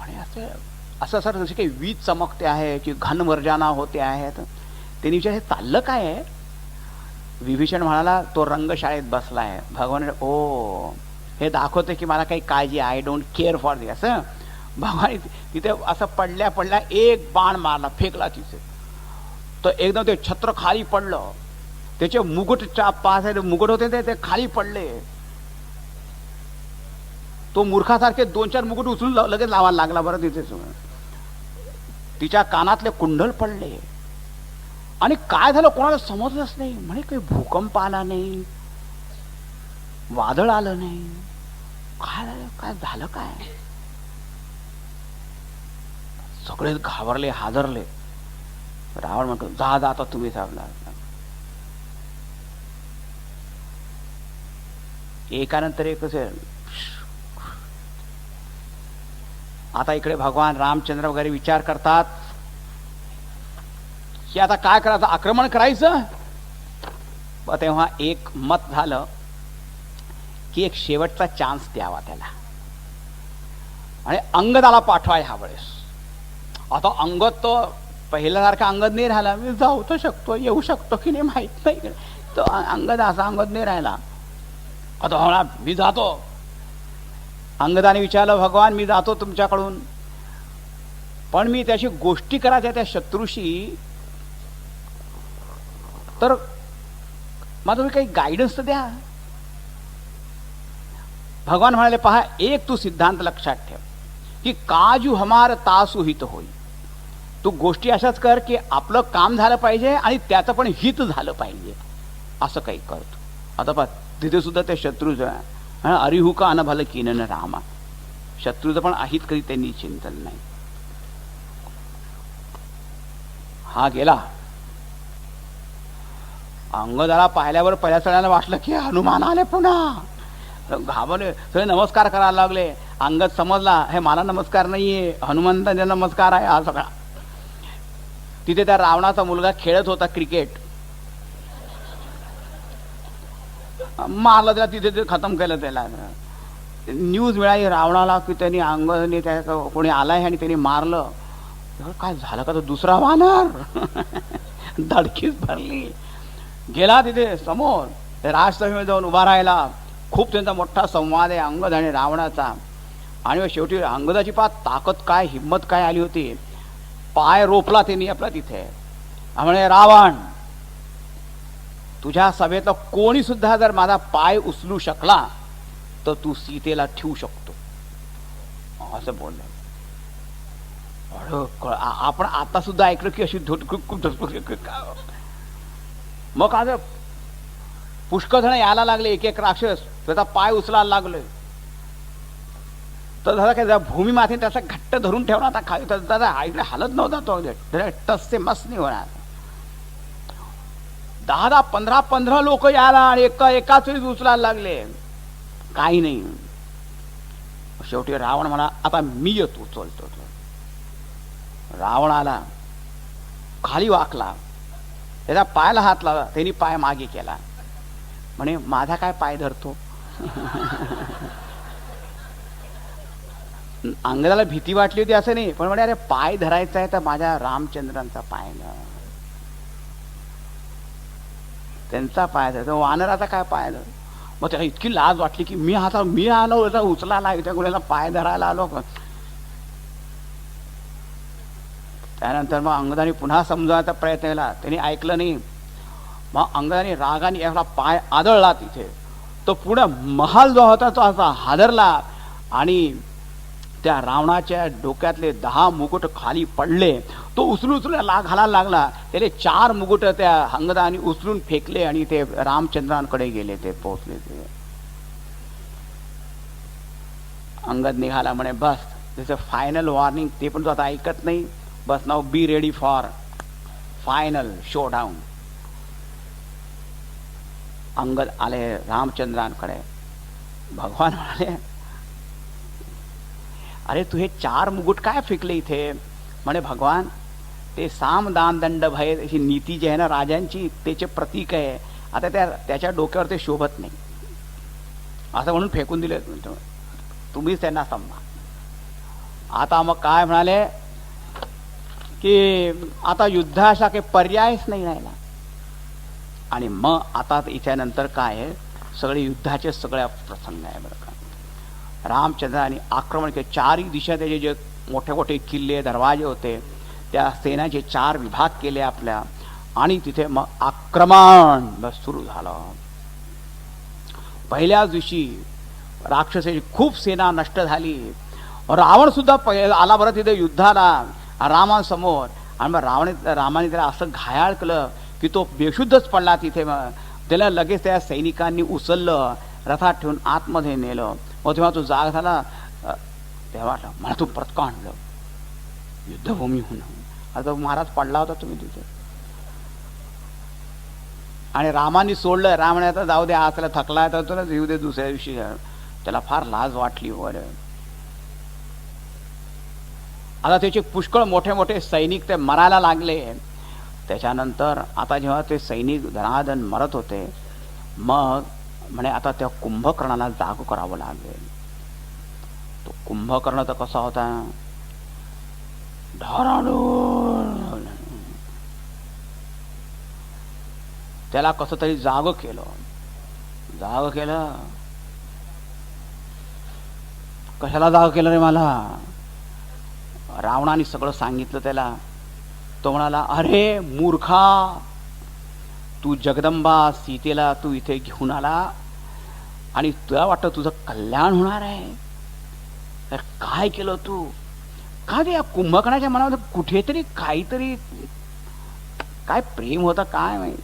आणि असं सर जसे काही वीज चमकते आहे की घनवर्जाना होते आहेत. त्यांनी विचार हे चाललं काय आहे. विभीषण म्हणाला तो रंगशाळेत बसलाय. भगवान ओ हे दाखवते की मला काही काळजी, आय डोंट केअर फॉर दिस. असं भगवान तिथे असं पडल्या पडल्या एक बाण मारला, फेकला तिथे. तर एकदम ते छत्र खाली पडलं. त्याचे मुकुटच्या 5 मुकुट होते ते खाली पडले. तो तो मूर्खासारखे 2-4 मुकुट उचलून लगेच लावायला लागला. बरं तिथे तिच्या कानातले कुंडल पडले आणि काय झालं कोणाला समजलंच नाही. म्हणे काही भूकंप आला नाही, वादळ आलं नाही, काय झालं, काय झालं, काय. सगळे घाबरले, हादरले. रावण म्हणतो जा जा आता तुम्ही थांबला. एकानंतर एक आता इकडे भगवान रामचंद्र वगैरे विचार करतात की आता काय करायचं, आक्रमण करायचं. तेव्हा एक मत झालं की एक शेवटचा चान्स द्यावा त्याला आणि अंगदाला पाठवा ह्या वेळेस. आता अंगद तो पहिल्यासारखा अंगद नाही राहिला. मी जाऊ तर शकतो, येऊ शकतो की नाही माहित नाही. तो अंगद असा अंगद नाही राहिला. आता म्हणा मी जातो. अंगदाने विचारलं भगवान मी जातो तुमच्याकडून, पण मी त्याची गोष्टी करायच्या त्या शत्रूशी, तर मला तुम्ही काही गायडन्स तर द्या. भगवान म्हणाले पहा एक तू सिद्धांत लक्षात ठेव की काजू हमार तासु हित होई. तू गोष्टी अशाच कर की आपलं काम झालं पाहिजे आणि त्याचं पण हित झालं पाहिजे, असं काही करतो. आता पहा तिथे सुद्धा त्या शत्रूचं अरिहू का अनभल कीनन रामा, शत्रूचं पण अहित कधी त्यांनी चिंतन नाही. हा गेला. अंगदाला पाहिल्यावर पहिल्या सगळ्यांना वाटलं की हनुमान आले पुन्हा. घाबरले, सगळे नमस्कार करायला लागले. अंगद समजला हे मला नमस्कार नाहीये, हनुमंतांचा नमस्कार आहे हा सगळा. तिथे त्या रावणाचा मुलगा खेळत होता क्रिकेट, मारलं त्याला तिथे ते खतम केलं. त्याला न्यूज मिळाली रावणाला की त्यांनी अंगदने त्या कोणी आलाय आणि त्यांनी मारलं. काय झालं का, तो दुसरा वानर. धडकीच भरली. गेला तिथे समोर राजसभेमध्ये जाऊन उभा राहिला. खूप त्यांचा मोठा संवाद आहे अंगद आणि रावणाचा. आणि शेवटी अंगदाची पाच ताकद काय, हिंमत काय आली होती. पाय रोपला त्यांनी आपला तिथे. म्हणे रावण, तुझ्या सभेतला कोणी सुद्धा जर माझा पाय उचलू शकला तर तू सीतेला ठेवू शकतो, असं बोलले. आपण आता सुद्धा ऐकलं की अशी मग आज पुष्कळ जण यायला लागले. एक एक राक्षस त्याचा पाय उचलायला लागले. तर झाला काय, भूमी माथे त्याचा घट्ट धरून ठेवला. आता खाली दादा इकडे हालत नव्हता तो, टस से मस नाही होणार. 10-10, 15-15 लोक यायला आणि एकाच वेळी उचलायला लागले. काही नाही. शेवटी रावण म्हणा आता मी येतो उचलतो. रावण आला, खाली वाकला, त्याच्या पायाला हात लावला. त्यांनी पाय मागे केला. म्हणे माझा काय पाय धरतो. अंगदाला भीती वाटली होती असं नाही, पण म्हणे अरे पाय धरायचा आहे तर माझ्या रामचंद्रांचा पाय न, त्यांचा पाय धर, वानराचा काय पाय धर. मग त्याला इतकी लाज वाटली की मी आलो उचलायला, त्या गुन्ह्याला पाय धरायला आलो. त्यानंतर मग अंगदाने पुन्हा समजावण्याचा प्रयत्न केला. त्यांनी ऐकलं नाही. मग अंगदाने रागाने याला पाय आदळला तिथे. तो पुढे महाल जो होता तो असा हादरला आणि त्या रावणाच्या डोक्यातले 10 मुकुट खाली पडले. तो उचलून घालायला लागला. त्याले 4 मुकुट त्या अंगदाने उचलून फेकले आणि ते रामचंद्रांकडे गेले. ते पोहोचले. ते अंगद निघाला. म्हणे बस त्याचं फायनल वॉर्निंग, ते पण तो आता ऐकत नाही. बस now be ready for final showdown. Angad आले रामचंद्रांकडे. भगवान म्हणाले अरे तू हे 4 मुकुट काय फेकले इथे. म्हणे भगवान ते साम दान दंड भय ही नीती जी आहे ना राजांची, त्याचे प्रतीक आहे. आता त्याच्या डोक्यावर ते शोभत नाही असं म्हणून फेकून दिले. तुम्हीच त्यांना संभा. आता मग काय म्हणाले की आता युद्धाचा काही पर्यायच नाही राहिला. आणि मग आता इथ्यानंतर काय आहे, सगळे युद्धाचे सगळ्या प्रसंग आहे. बरं का, रामचंद्राने आक्रमण केले. 4ही दिशा त्याचे जे मोठे मोठे किल्ले दरवाजे होते त्या सेनाचे 4 विभाग केले आपल्या. आणि तिथे मग आक्रमण बस सुरू झालं. पहिल्याच दिवशी राक्षसाची खूप सेना नष्ट झाली. रावण सुद्धा आला बरं तिथे युद्धाला रामासमोर. आणि मग रामाने त्याला असं घायाळ केलं की तो बेशुद्धच पडला तिथे. त्याला लगेच त्या सैनिकांनी उचललं, रथात ठेवून आतमध्ये नेलं. मग तेव्हा तो जाग झाला, तेव्हा मला तू परत का आणलं युद्धभूमीहून? आता महाराज पडला होता तुम्ही तिथे. आणि रामाने सोडलं. रामाने आता जाऊ दे, आज त्याला थकला तर तुला येऊ दे दुसऱ्या दिवशी. त्याला फार लाज वाटली वगैरे. आता त्याचे पुष्कळ मोठे मोठे सैनिक ते मरायला लागले. त्याच्यानंतर आता जेव्हा ते सैनिक धनाधन मरत होते, मग म्हणे आता त्या कुंभकर्णाला जाग करावं लागेल. तो कुंभकर्ण तर कसा होता, धडाडून. त्याला कसं तरी जाग केलं. कशाला जाग केलं रे मला? रावणाने सगळं सांगितलं त्याला. तो म्हणाला, अरे मूर्खा, तू जगदंबा सीतेला तू इथे घेऊन आला आणि तुला वाटतं तुझं कल्याण होणार आहे, तर काय केलं तू? का ते या कुंभकर्णाच्या मनामध्ये कुठेतरी काहीतरी काय प्रेम होतं काय माहित.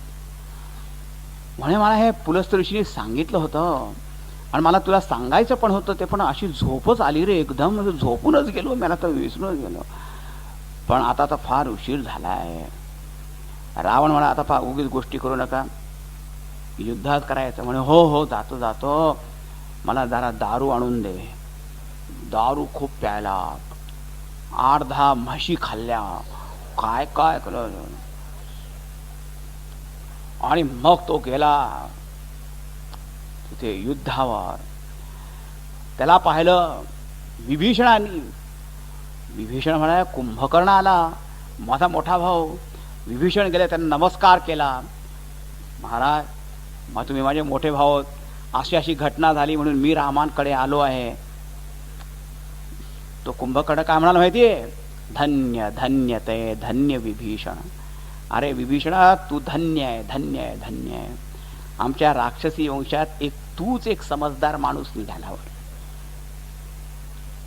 म्हणे मला हे पुलस्त ऋषीने सांगितलं होतं आणि मला तुला सांगायचं पण होतं, ते पण अशी झोपच आली रे, एकदम झोपूनच गेलो, मला तर विसरूनच गेलो. पण आता तर फार उशीर झालाय. रावण म्हणा, आता फार उगीच गोष्टी करू नका, युद्धात करायचं. म्हणे हो हो जातो जातो, मला जरा दारू आणून दे. दारू खूप प्यायला, 8-10 म्हशी खाल्ल्या, काय काय केलं. आणि मग तो गेला तिथे युद्धावर. त्याला पाहिलं विभीषणाने. विभीषण म्हणाला, कुंभकर्ण आला, माझा मोठा भाऊ. विभीषण गेले, त्यांना नमस्कार केला. महाराज, मग तुम्ही माझे मोठे भाऊ, अशी अशी घटना झाली म्हणून मी रामांकडे आलो आहे. तो कुंभकर्ण काय म्हणाला माहितीये? धन्य धन्य ते धन्य विभीषण. अरे विभीषणा, तू धन्य आहे, धन्य आहे, धन्य आहे. आमच्या राक्षसी वंशात तूच एक समजदार माणूस निघालावर.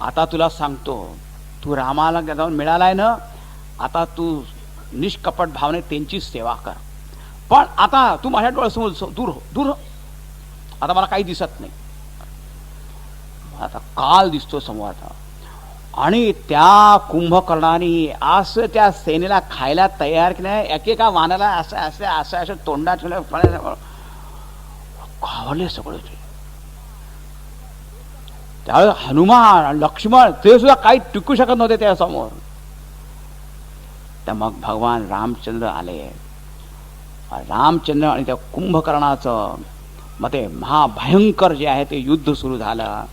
आता तुला सांगतो, तू रामाला जाऊन मिळालाय ना, आता तू निष्कपट भावने त्यांची सेवा कर. पण आता तू माझ्या डोळ्यासमोर दूर हो, दूर हो. आता मला काही दिसत नाही. आता काल दिसतो समोर आता. आणि त्या कुंभकर्णाने असं त्या सेनेला खायला तयार केलं. एकेका वानाला असं असं असं असं तोंडात खावले सगळं. त्यावेळेस हनुमान, लक्ष्मण ते सुद्धा काही टिकू शकत नव्हते त्या समोर. तर मग भगवान रामचंद्र आले. रामचंद्र आणि त्या कुंभकर्णाचं मग ते महाभयंकर जे आहे ते युद्ध सुरू झालं.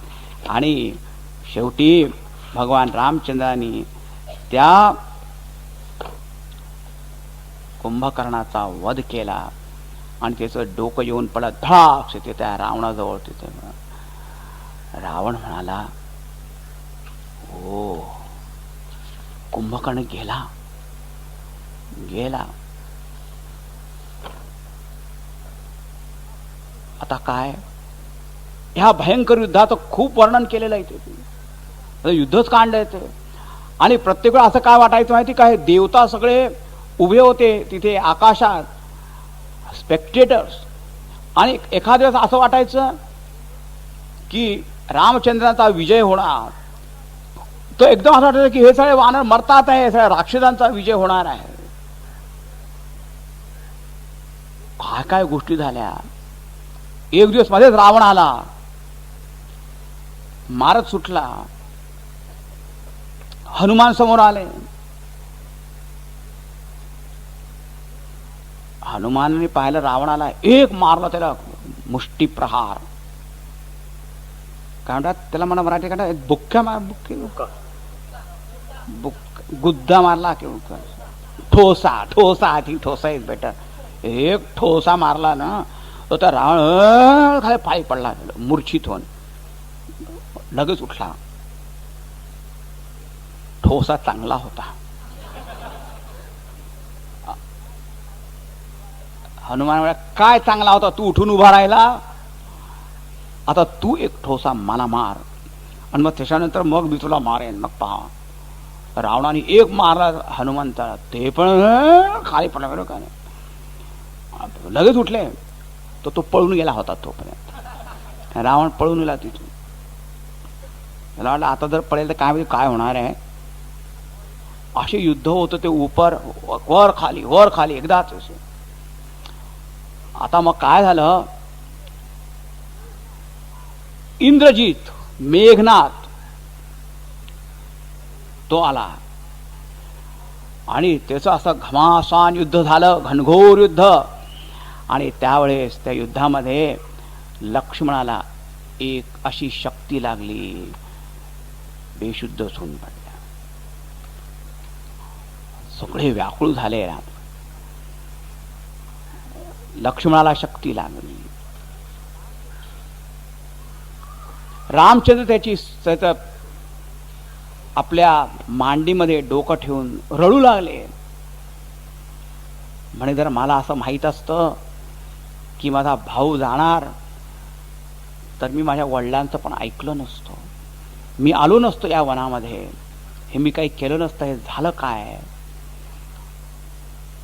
आणि शेवटी भगवान रामचंद्रांनी त्या कुंभकर्णाचा वध केला आणि त्याचं डोकं येऊन पडत धडाक्ष ते त्या रावणाजवळ. तिथे रावण म्हणाला, हो कुंभकर्ण गेला. आता काय? ह्या भयंकर युद्धाचं खूप वर्णन केलेलं आहे ते. युद्धच काढलंय ते. आणि प्रत्येक वेळा असं काय वाटायचं माहिती काय? देवता सगळे उभे होते तिथे आकाशात, स्पेक्टेटर्स. आणि एखाद्या वेळेस असं वाटायचं की रामचंद्राचा विजय होणार. तो एकदम असं वाटायचं की हे सगळे वानर मरतात आहे, सगळ्या राक्षसांचा विजय होणार आहे. काय काय गोष्टी झाल्या. एक दिवस मध्येच रावण आला, मारत सुटला. हनुमान समोर आले. हनुमानाने पाहिलं रावणाला, एक मारला त्याला मुष्टी प्रहार. काय म्हणतात त्याला, म्हणा मराठी काय बुक्क्या मार, गुद्दा मारला की ठोसा. ठोसा ती ठोसा एक बेटर. एक ठोसा मारला ना, तो त्या रावण खाली पायी पडला मूर्छित होऊन. लगेच उठला. ठोसा चांगला होता. हनुमान म्हणाला, काय चांगला होता, तू उठून उभा राहिला? आता तू एक ठोसा मला मार आणि मग त्याच्यानंतर मग मी तुला मारेन. मग पहा रावणाने एक मारला हनुमंताला, ते पण खाली पडला बरं का नाही. लगेच उठले. तो पळून गेला होता तोपर्यंत. रावण पळून गेला तिथून. त्याला वाटलं आता जर पळेल तर काय होणार आहे. असे युद्ध होतं ते वर खाली एकदाच असे. आता मग काय झालं, इंद्रजित मेघनाथ तो आला आणि त्याचं असं घमासान युद्ध झालं, घनघोर युद्ध. आणि त्यावेळेस त्या युद्धामध्ये लक्ष्मणाला एक अशी शक्ती लागली, बेशुद्ध होऊन पडल्या. सगळे व्याकुळ झाले. लक्ष्मणाला शक्ती लागली. रामचंद्र त्याचं आपल्या मांडीमध्ये डोकं ठेवून रडू लागले. म्हणे जर मला असं माहीत असतं की माझा भाऊ जाणार तर मी माझ्या वडिलांचं पण ऐकलं नसतं, मी आलो नसतो या वनामध्ये, हे मी काही केलं नसतं. हे झालं काय,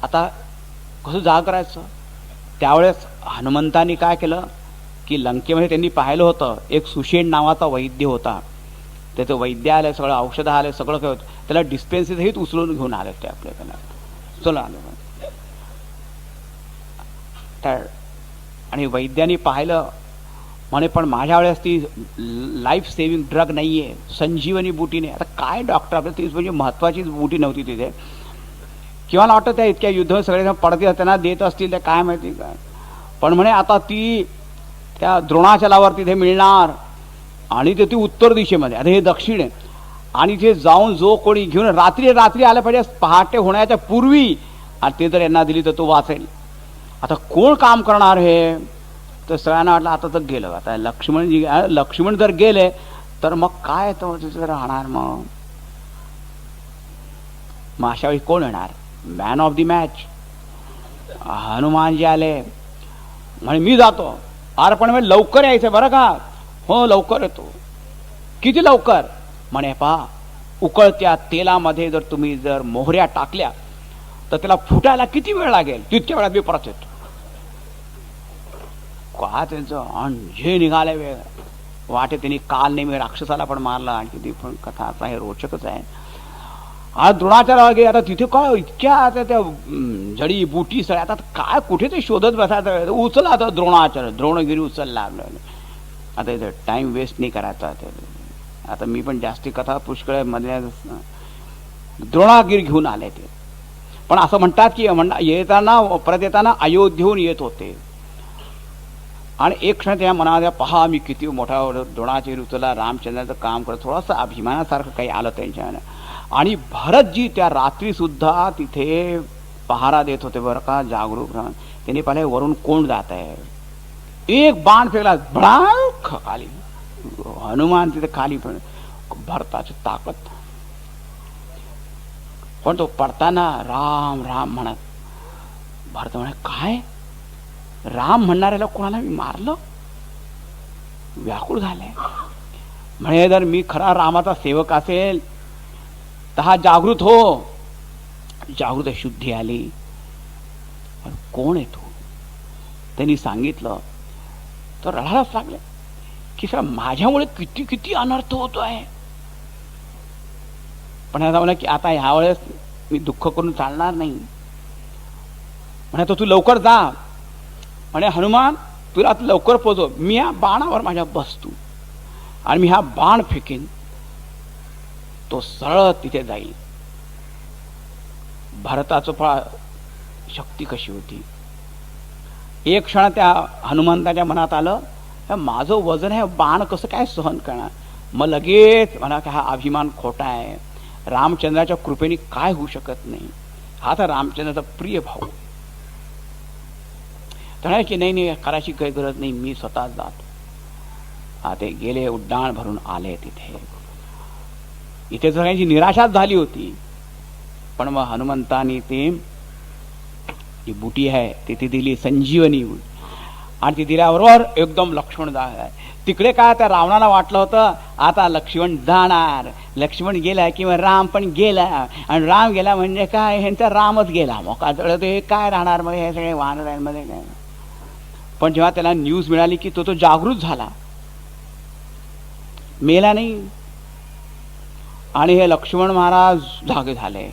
आता कसं जाग करायचं. त्यावेळेस हनुमंतांनी काय केलं की लंकेमध्ये त्यांनी पाहिलं होतं एक सुषेण नावाचा वैद्य होता. त्याचं वैद्य आलं, सगळं औषधं आलं, सगळं काय होतं. त्याला डिस्पेन्सरीत उचलून घेऊन आले ते आपल्याला. चला आलं आणि वैद्याने पाहिलं. म्हणे पण माझ्या वेळेस ती लाईफ सेव्हिंग ड्रग नाहीये, संजीवनी बुटी नाही. आता काय डॉक्टर आपल्या ती म्हणजे महत्वाचीच बुटी नव्हती तिथे. किंवा मला वाटतं त्या इतक्या युद्ध सगळे पडते त्यांना देत असतील त्या काय माहिती काय. पण म्हणे आता ती त्या द्रोणाचलावर तिथे मिळणार आणि ते ती उत्तर दिशेमध्ये, आता हे दक्षिण आहे. आणि ते जाऊन जो कोणी घेऊन रात्री आलं पाहिजे, पहाटे होण्याच्या पूर्वी, आणि ते जर यांना दिली तर तो वाचेल. आता कोण काम करणार हे, तर सगळ्यांना वाटलं आता तर गेलं. आता लक्ष्मण जर गेले तर मग काय तो तिथे राहणार. मग अशा वेळी कोण येणार, man of the match Hanumanji आले. म्हणे मी जातो. अरे पण लवकर यायचं बरं का. हो लवकर येतो. किती लवकर, म्हणे पहा उकळत्या तेलामध्ये जर तुम्ही जर मोहऱ्या टाकल्या तर त्याला फुटायला किती वेळ लागेल, तितक्या वेळात मी परत येतो. का त्यांचं जे निघाले वेळ वाटे. त्यांनी काल नेहमी राक्षसाला पण मारला. आणि ती पण कथा आता हे रोचकच आहे. आज द्रोणाचार्य गेले. आता तिथे काय इतक्या आता त्या जडी बुटी सगळ्या, आता काय कुठे ते शोधत बसायचं. उचला आता द्रोणाचार्य, द्रोणगिरी उचलला. आता इथे टाइम वेस्ट नाही करायचा. आता मी पण जास्ती कथा पुष्कळ मध्ये द्रोणागिरी घेऊन आले ते. पण असं म्हणतात की येताना परत येताना अयोध्येहून येत होते. आणि एक क्षण त्या मनामध्ये पहा मी किती मोठा द्रोणाचार्य उचलला, रामचंद्राचं काम करत. थोडंसं अभिमानासारखं काही आलं त्यांच्या. आणि भरतजी त्या रात्री सुद्धा तिथे पहारा देत होते बरं का, जागरूक राहून. त्यांनी पाहिले वरून कोण जात आहे. एक बाण फेकला, भडाक खाली. हनुमान तिथे खाली पण भरताची ताकद. पण तो पडताना राम राम म्हणत. भरत म्हणे काय, राम म्हणणाऱ्याला कोणाला मी मारलं. व्याकुळ झाले. म्हणे जर मी खरा रामाचा सेवक असेल तर हा जागृत हो. जागृत शुद्धी आली. पण कोण आहे तो, त्यांनी सांगितलं तर रडायलाच लागले की सर माझ्यामुळे किती किती अनर्थ होतो आहे. पण आता म्हणा की आता ह्या वेळेस मी दुःख करून चालणार नाही. म्हणे तो तू लवकर जा. म्हणे हनुमान तुला आता लवकर पोहोचव. मी या बाणावर माझ्या बसतो आणि मी हा बाण फेकेन, तो सरळ तिथे जाईल. भरताचं फळ शक्ती कशी होती. एक क्षण त्या हनुमंताच्या मनात आलं माझं वजन आहे, बाण कसं काय सहन करणार. मग लगेच म्हणा की हा अभिमान खोटा आहे, रामचंद्राच्या कृपेने काय होऊ शकत नाही. हा तर रामचंद्राचा प्रिय भाऊ. तर की नाही करायची काही गरज नाही, मी स्वतः जातो. हा ते गेले, उड्डाण भरून आले तिथे. इथे सगळ्यांची निराशाच झाली होती. पण मग हनुमंतानी ते जी बुटी आहे तिथे दिली संजीवनी. आणि ती दिल्याबरोबर एकदम लक्ष्मण जागा. तिकडे काय त्या रावणाला वाटलं होतं आता लक्ष्मण जाणार, लक्ष्मण गेला किंवा राम पण गेला, आणि राम गेला म्हणजे काय ह्यांचा रामच गेला, मग ते काय राहणार मग हे सगळे वानरांमध्ये काय. पण जेव्हा त्याला न्यूज मिळाली की तो जागृत झाला, मेला नाही, आणि हे लक्ष्मण महाराज जागे झाले.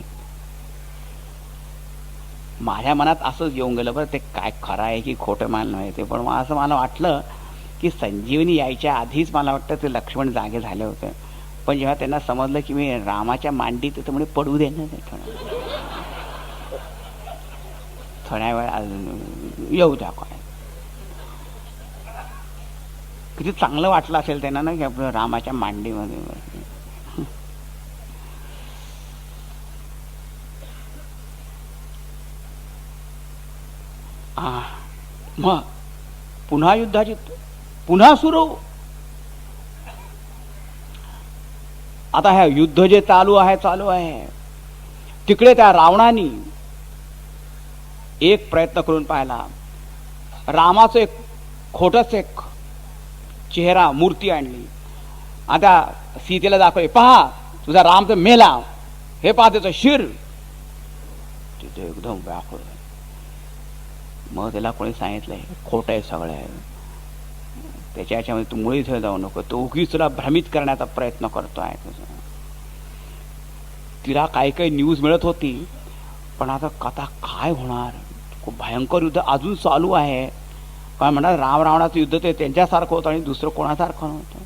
माझ्या मनात असंच येऊन गेलं, बरं ते काय खरं आहे की खोटं मानणं आहे ते, पण असं मला वाटलं की संजीवनी यायच्या आधीच मला वाटतं ते लक्ष्मण जागे झाले होते. पण जेव्हा त्यांना समजलं की मी रामाच्या मांडीत तर म्हणे पडू दे ना थोड्या वेळ येऊ द्या, काय किती चांगलं वाटलं असेल त्यांना ना की आपलं रामाच्या मांडीमध्ये. मग पुन्हा युद्धाची पुन्हा सुरू. आता हे युद्ध जे चालू आहे तिकडे त्या रावणाने एक प्रयत्न करून पाहिला. रामाचं एक खोटच एक चेहरा मूर्ती आणली, आता सीतेला दाखवले, पहा तुझा राम तर मेला, हे पहा त्याचं शिर. तिथे एकदम व्याकुळ. मग त्याला कोणी सांगितलंय खोटं आहे सगळं आहे, त्याच्या याच्यामध्ये तू मुळीच जाऊ नको, तो उगीच तुला भ्रमित करण्याचा प्रयत्न करतोय. तिला काही काही न्यूज मिळत होती, पण आता कथा काय होणार, खूप भयंकर युद्ध अजून चालू आहे. काय म्हणतात राम रावणाचं युद्ध ते त्यांच्यासारखं होतं आणि दुसरं कोणासारखं नव्हतं,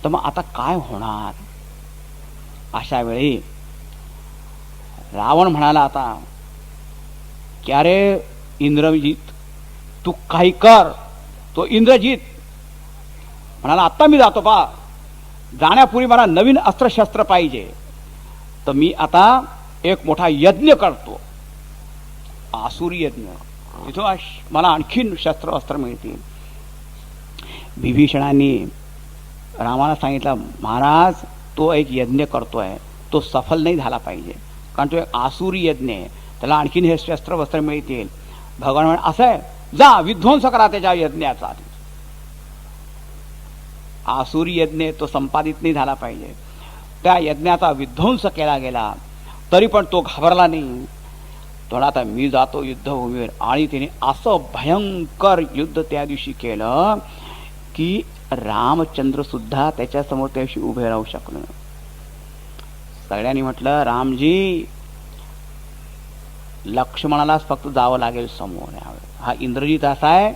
तर मग आता काय होणार. अशा वेळी रावण म्हणाला आता की अरे इंद्रजित तू काही कर. तो इंद्रजित म्हणाला आता मी जातो, पा जाण्यापूर्वी मला नवीन अस्त्रशस्त्र पाहिजे, तर मी आता एक मोठा यज्ञ करतो, आसुरी यज्ञ, तिथून मला आणखीन शस्त्र अस्त्र मिळतील. विभीषणाने रामाला सांगितलं महाराज तो एक यज्ञ करतोय, तो सफल नाही झाला पाहिजे, कारण तो एक आसुरी यज्ञ आहे, त्याला आणखीन हे शस्त्र वस्त्र मिळतील. भगवान म्हणे असं आहे, जा विध्वंस करा त्याच्या यज्ञाचा. आसुरी यज्ञ तो संपादित नाही झाला पाहिजे. त्या यज्ञाचा विध्वंस केला गेला तरी पण तो घाबरला नाही. थोडा आता मी जातो युद्धभूमीवर, आणि तिने असं भयंकर युद्ध त्या दिवशी केलं की रामचंद्र सुद्धा त्याच्यासमोर त्याशी उभे राहू शकले. सगळ्यांनी म्हटलं रामजी लक्ष्मणालाच फक्त जावं लागेल समोर. हा इंद्रजित असा आहे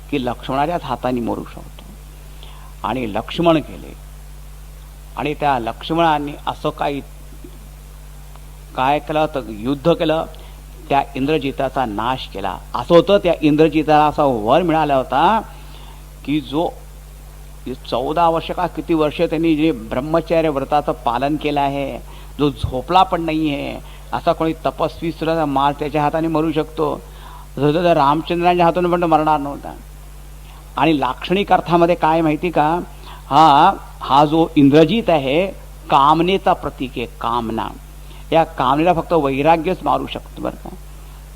की लक्ष्मणाच्याच हाताने मरू शकतो. आणि लक्ष्मण गेले, आणि त्या लक्ष्मणाने असं काय केलं तर युद्ध केलं, त्या इंद्रजिताचा नाश केला. असं होतं त्या इंद्रजिताला असा वर मिळाला होता की जो 14 वर्ष का किती वर्ष त्यांनी जे ब्रह्मचर्य व्रताचं पालन केलं आहे, जो झोपला पण नाही आहे, असा कोणी तपस्वी सुद्धा मार त्याच्या हाताने मरू शकतो, तर रामचंद्रांच्या हातून पण मरणार नव्हता. आणि लाक्षणिक अर्थामध्ये काय माहिती का, हा जो इंद्रजित आहे कामनेचा प्रतीक आहे. कामना, या कामनेला फक्त वैराग्यच मारू शकतो बरं का.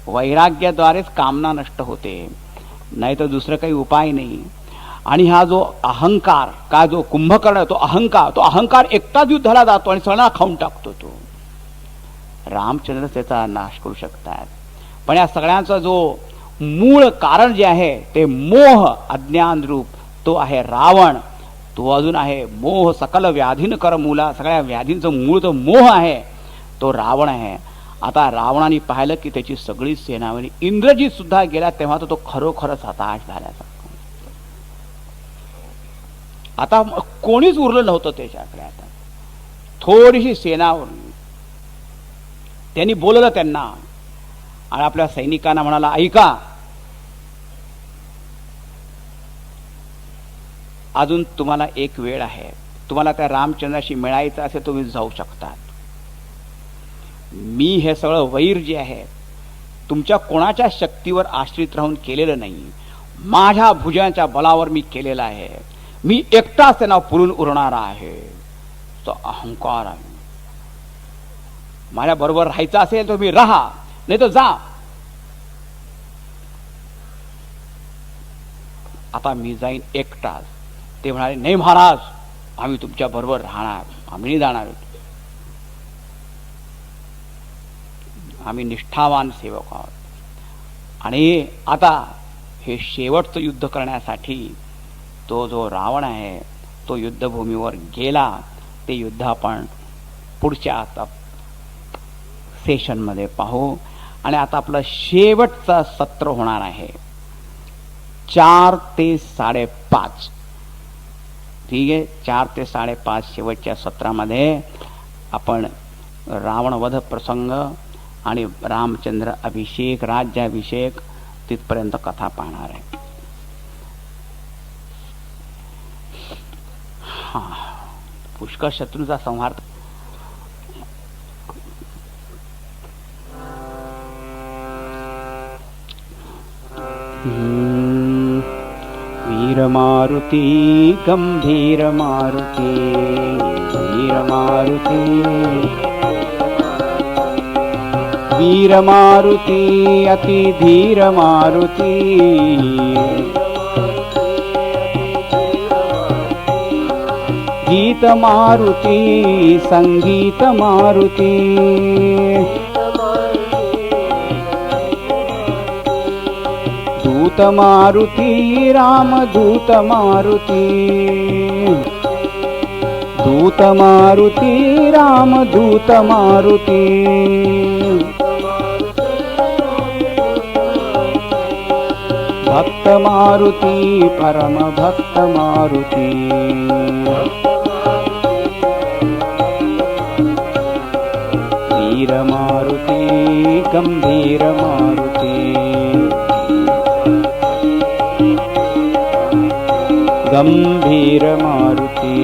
वैराग्याद्वारेच कामना नष्ट होते, नाही तर दुसरं काही उपाय नाही. आणि हा जो अहंकार का जो कुंभकर्ण तो अहंकार एकटाच युद्धाला जातो आणि सगळ्यांना खाऊन टाकतो. तो रामचंद्र त्याचा नाश करू शकतात. पण या सगळ्यांचा जो मूळ कारण जे आहे ते मोह अज्ञान रूप तो आहे रावण. तो अजून आहे मोह सकल व्याधीन कर मूला, सगळ्या व्याधींचं मूळ तो मोह आहे, तो रावण आहे. आता रावणाने पाहिलं की त्याची सगळी सेनावणी इंद्रजित सुद्धा गेला, तेव्हा तो खरोखरच हताश झाल्याचा. आता कोणीच उरलं नव्हतं त्याच्याकडे. आता थोडीशी सेनावणी. त्यांनी बोलवलं त्यांना आणि आपल्या सैनिकांना म्हणाला ऐका, अजून तुम्हाला एक वेळ आहे, तुम्हाला त्या रामचंद्राशी मिळायचं असेल तुम्ही जाऊ शकतात. मी हे सगळं वैर जे आहे तुमच्या कोणाच्या शक्तीवर आश्रित राहून केलेलं नाही, माझ्या भुजांच्या बलावर मी केलेलं आहे. मी एकटाच त्यांना पुरून उरणारा आहे. तो अहंकार आहे. माझ्या बरोबर राहायचं असेल तर मी राहा, नाही तर जा. आता मी जाईन एकटाच. ते म्हणाले, नाही महाराज, आम्ही तुमच्या बरोबर राहणार, आम्ही नाही जाणार, आम्ही निष्ठावान सेवक आहोत. आणि आता हे शेवटचं युद्ध करण्यासाठी तो जो रावण आहे तो युद्धभूमीवर गेला. ते युद्ध आपण पुढच्या आता सेशनमध्ये पाहू. आणि आता आपलं शेवटचं सत्र होणार आहे 4 ते 5:30. ठीक आहे, 4 ते 5:30 शेवटच्या सत्रामध्ये आपण रावणवध प्रसंग आणि रामचंद्र अभिषेक, राज्याभिषेक तिथपर्यंत कथा पाहणार आहे. पुष्कळ शत्रूचा संहार. वीर मारुती गंभीर मारुती, वीर मारुती, वीर मारुती अति धीर मारुती, गीत मारुती संगीत मारुती, दूत मारुती रामदूत मारुती, दूत मारुती रामदूत मारुती, भक्त मारुती परम भक्त मारुती, वीर मारुती गंभीर मारुती, गंभीर मारुती,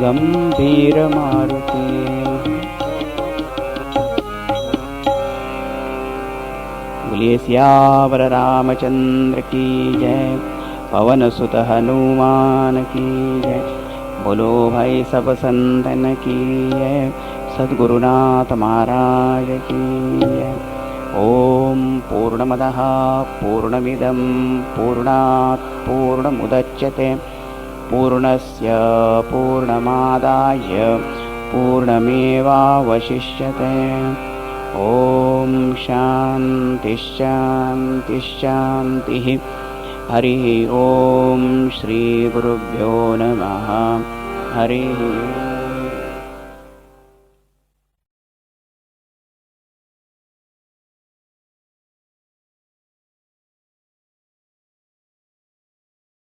गंभीर मारुती. बोलिए सियावर रामचंद्र की जय, पवन सुत हनुमान की जय, बोलो भाई सब संतन की जय, सद्गुरुनाथ महाराज की जय. ओम पूर्णमदः पूर्णमिदं पूर्णात् पूर्णमुदच्यते, पूर्णस्य पूर्णमादाय पूर्णमेवावशिष्यते. ओम शांति शांति शांतिः. हरिः ओम श्री गुरुभ्यो नमः. हरिः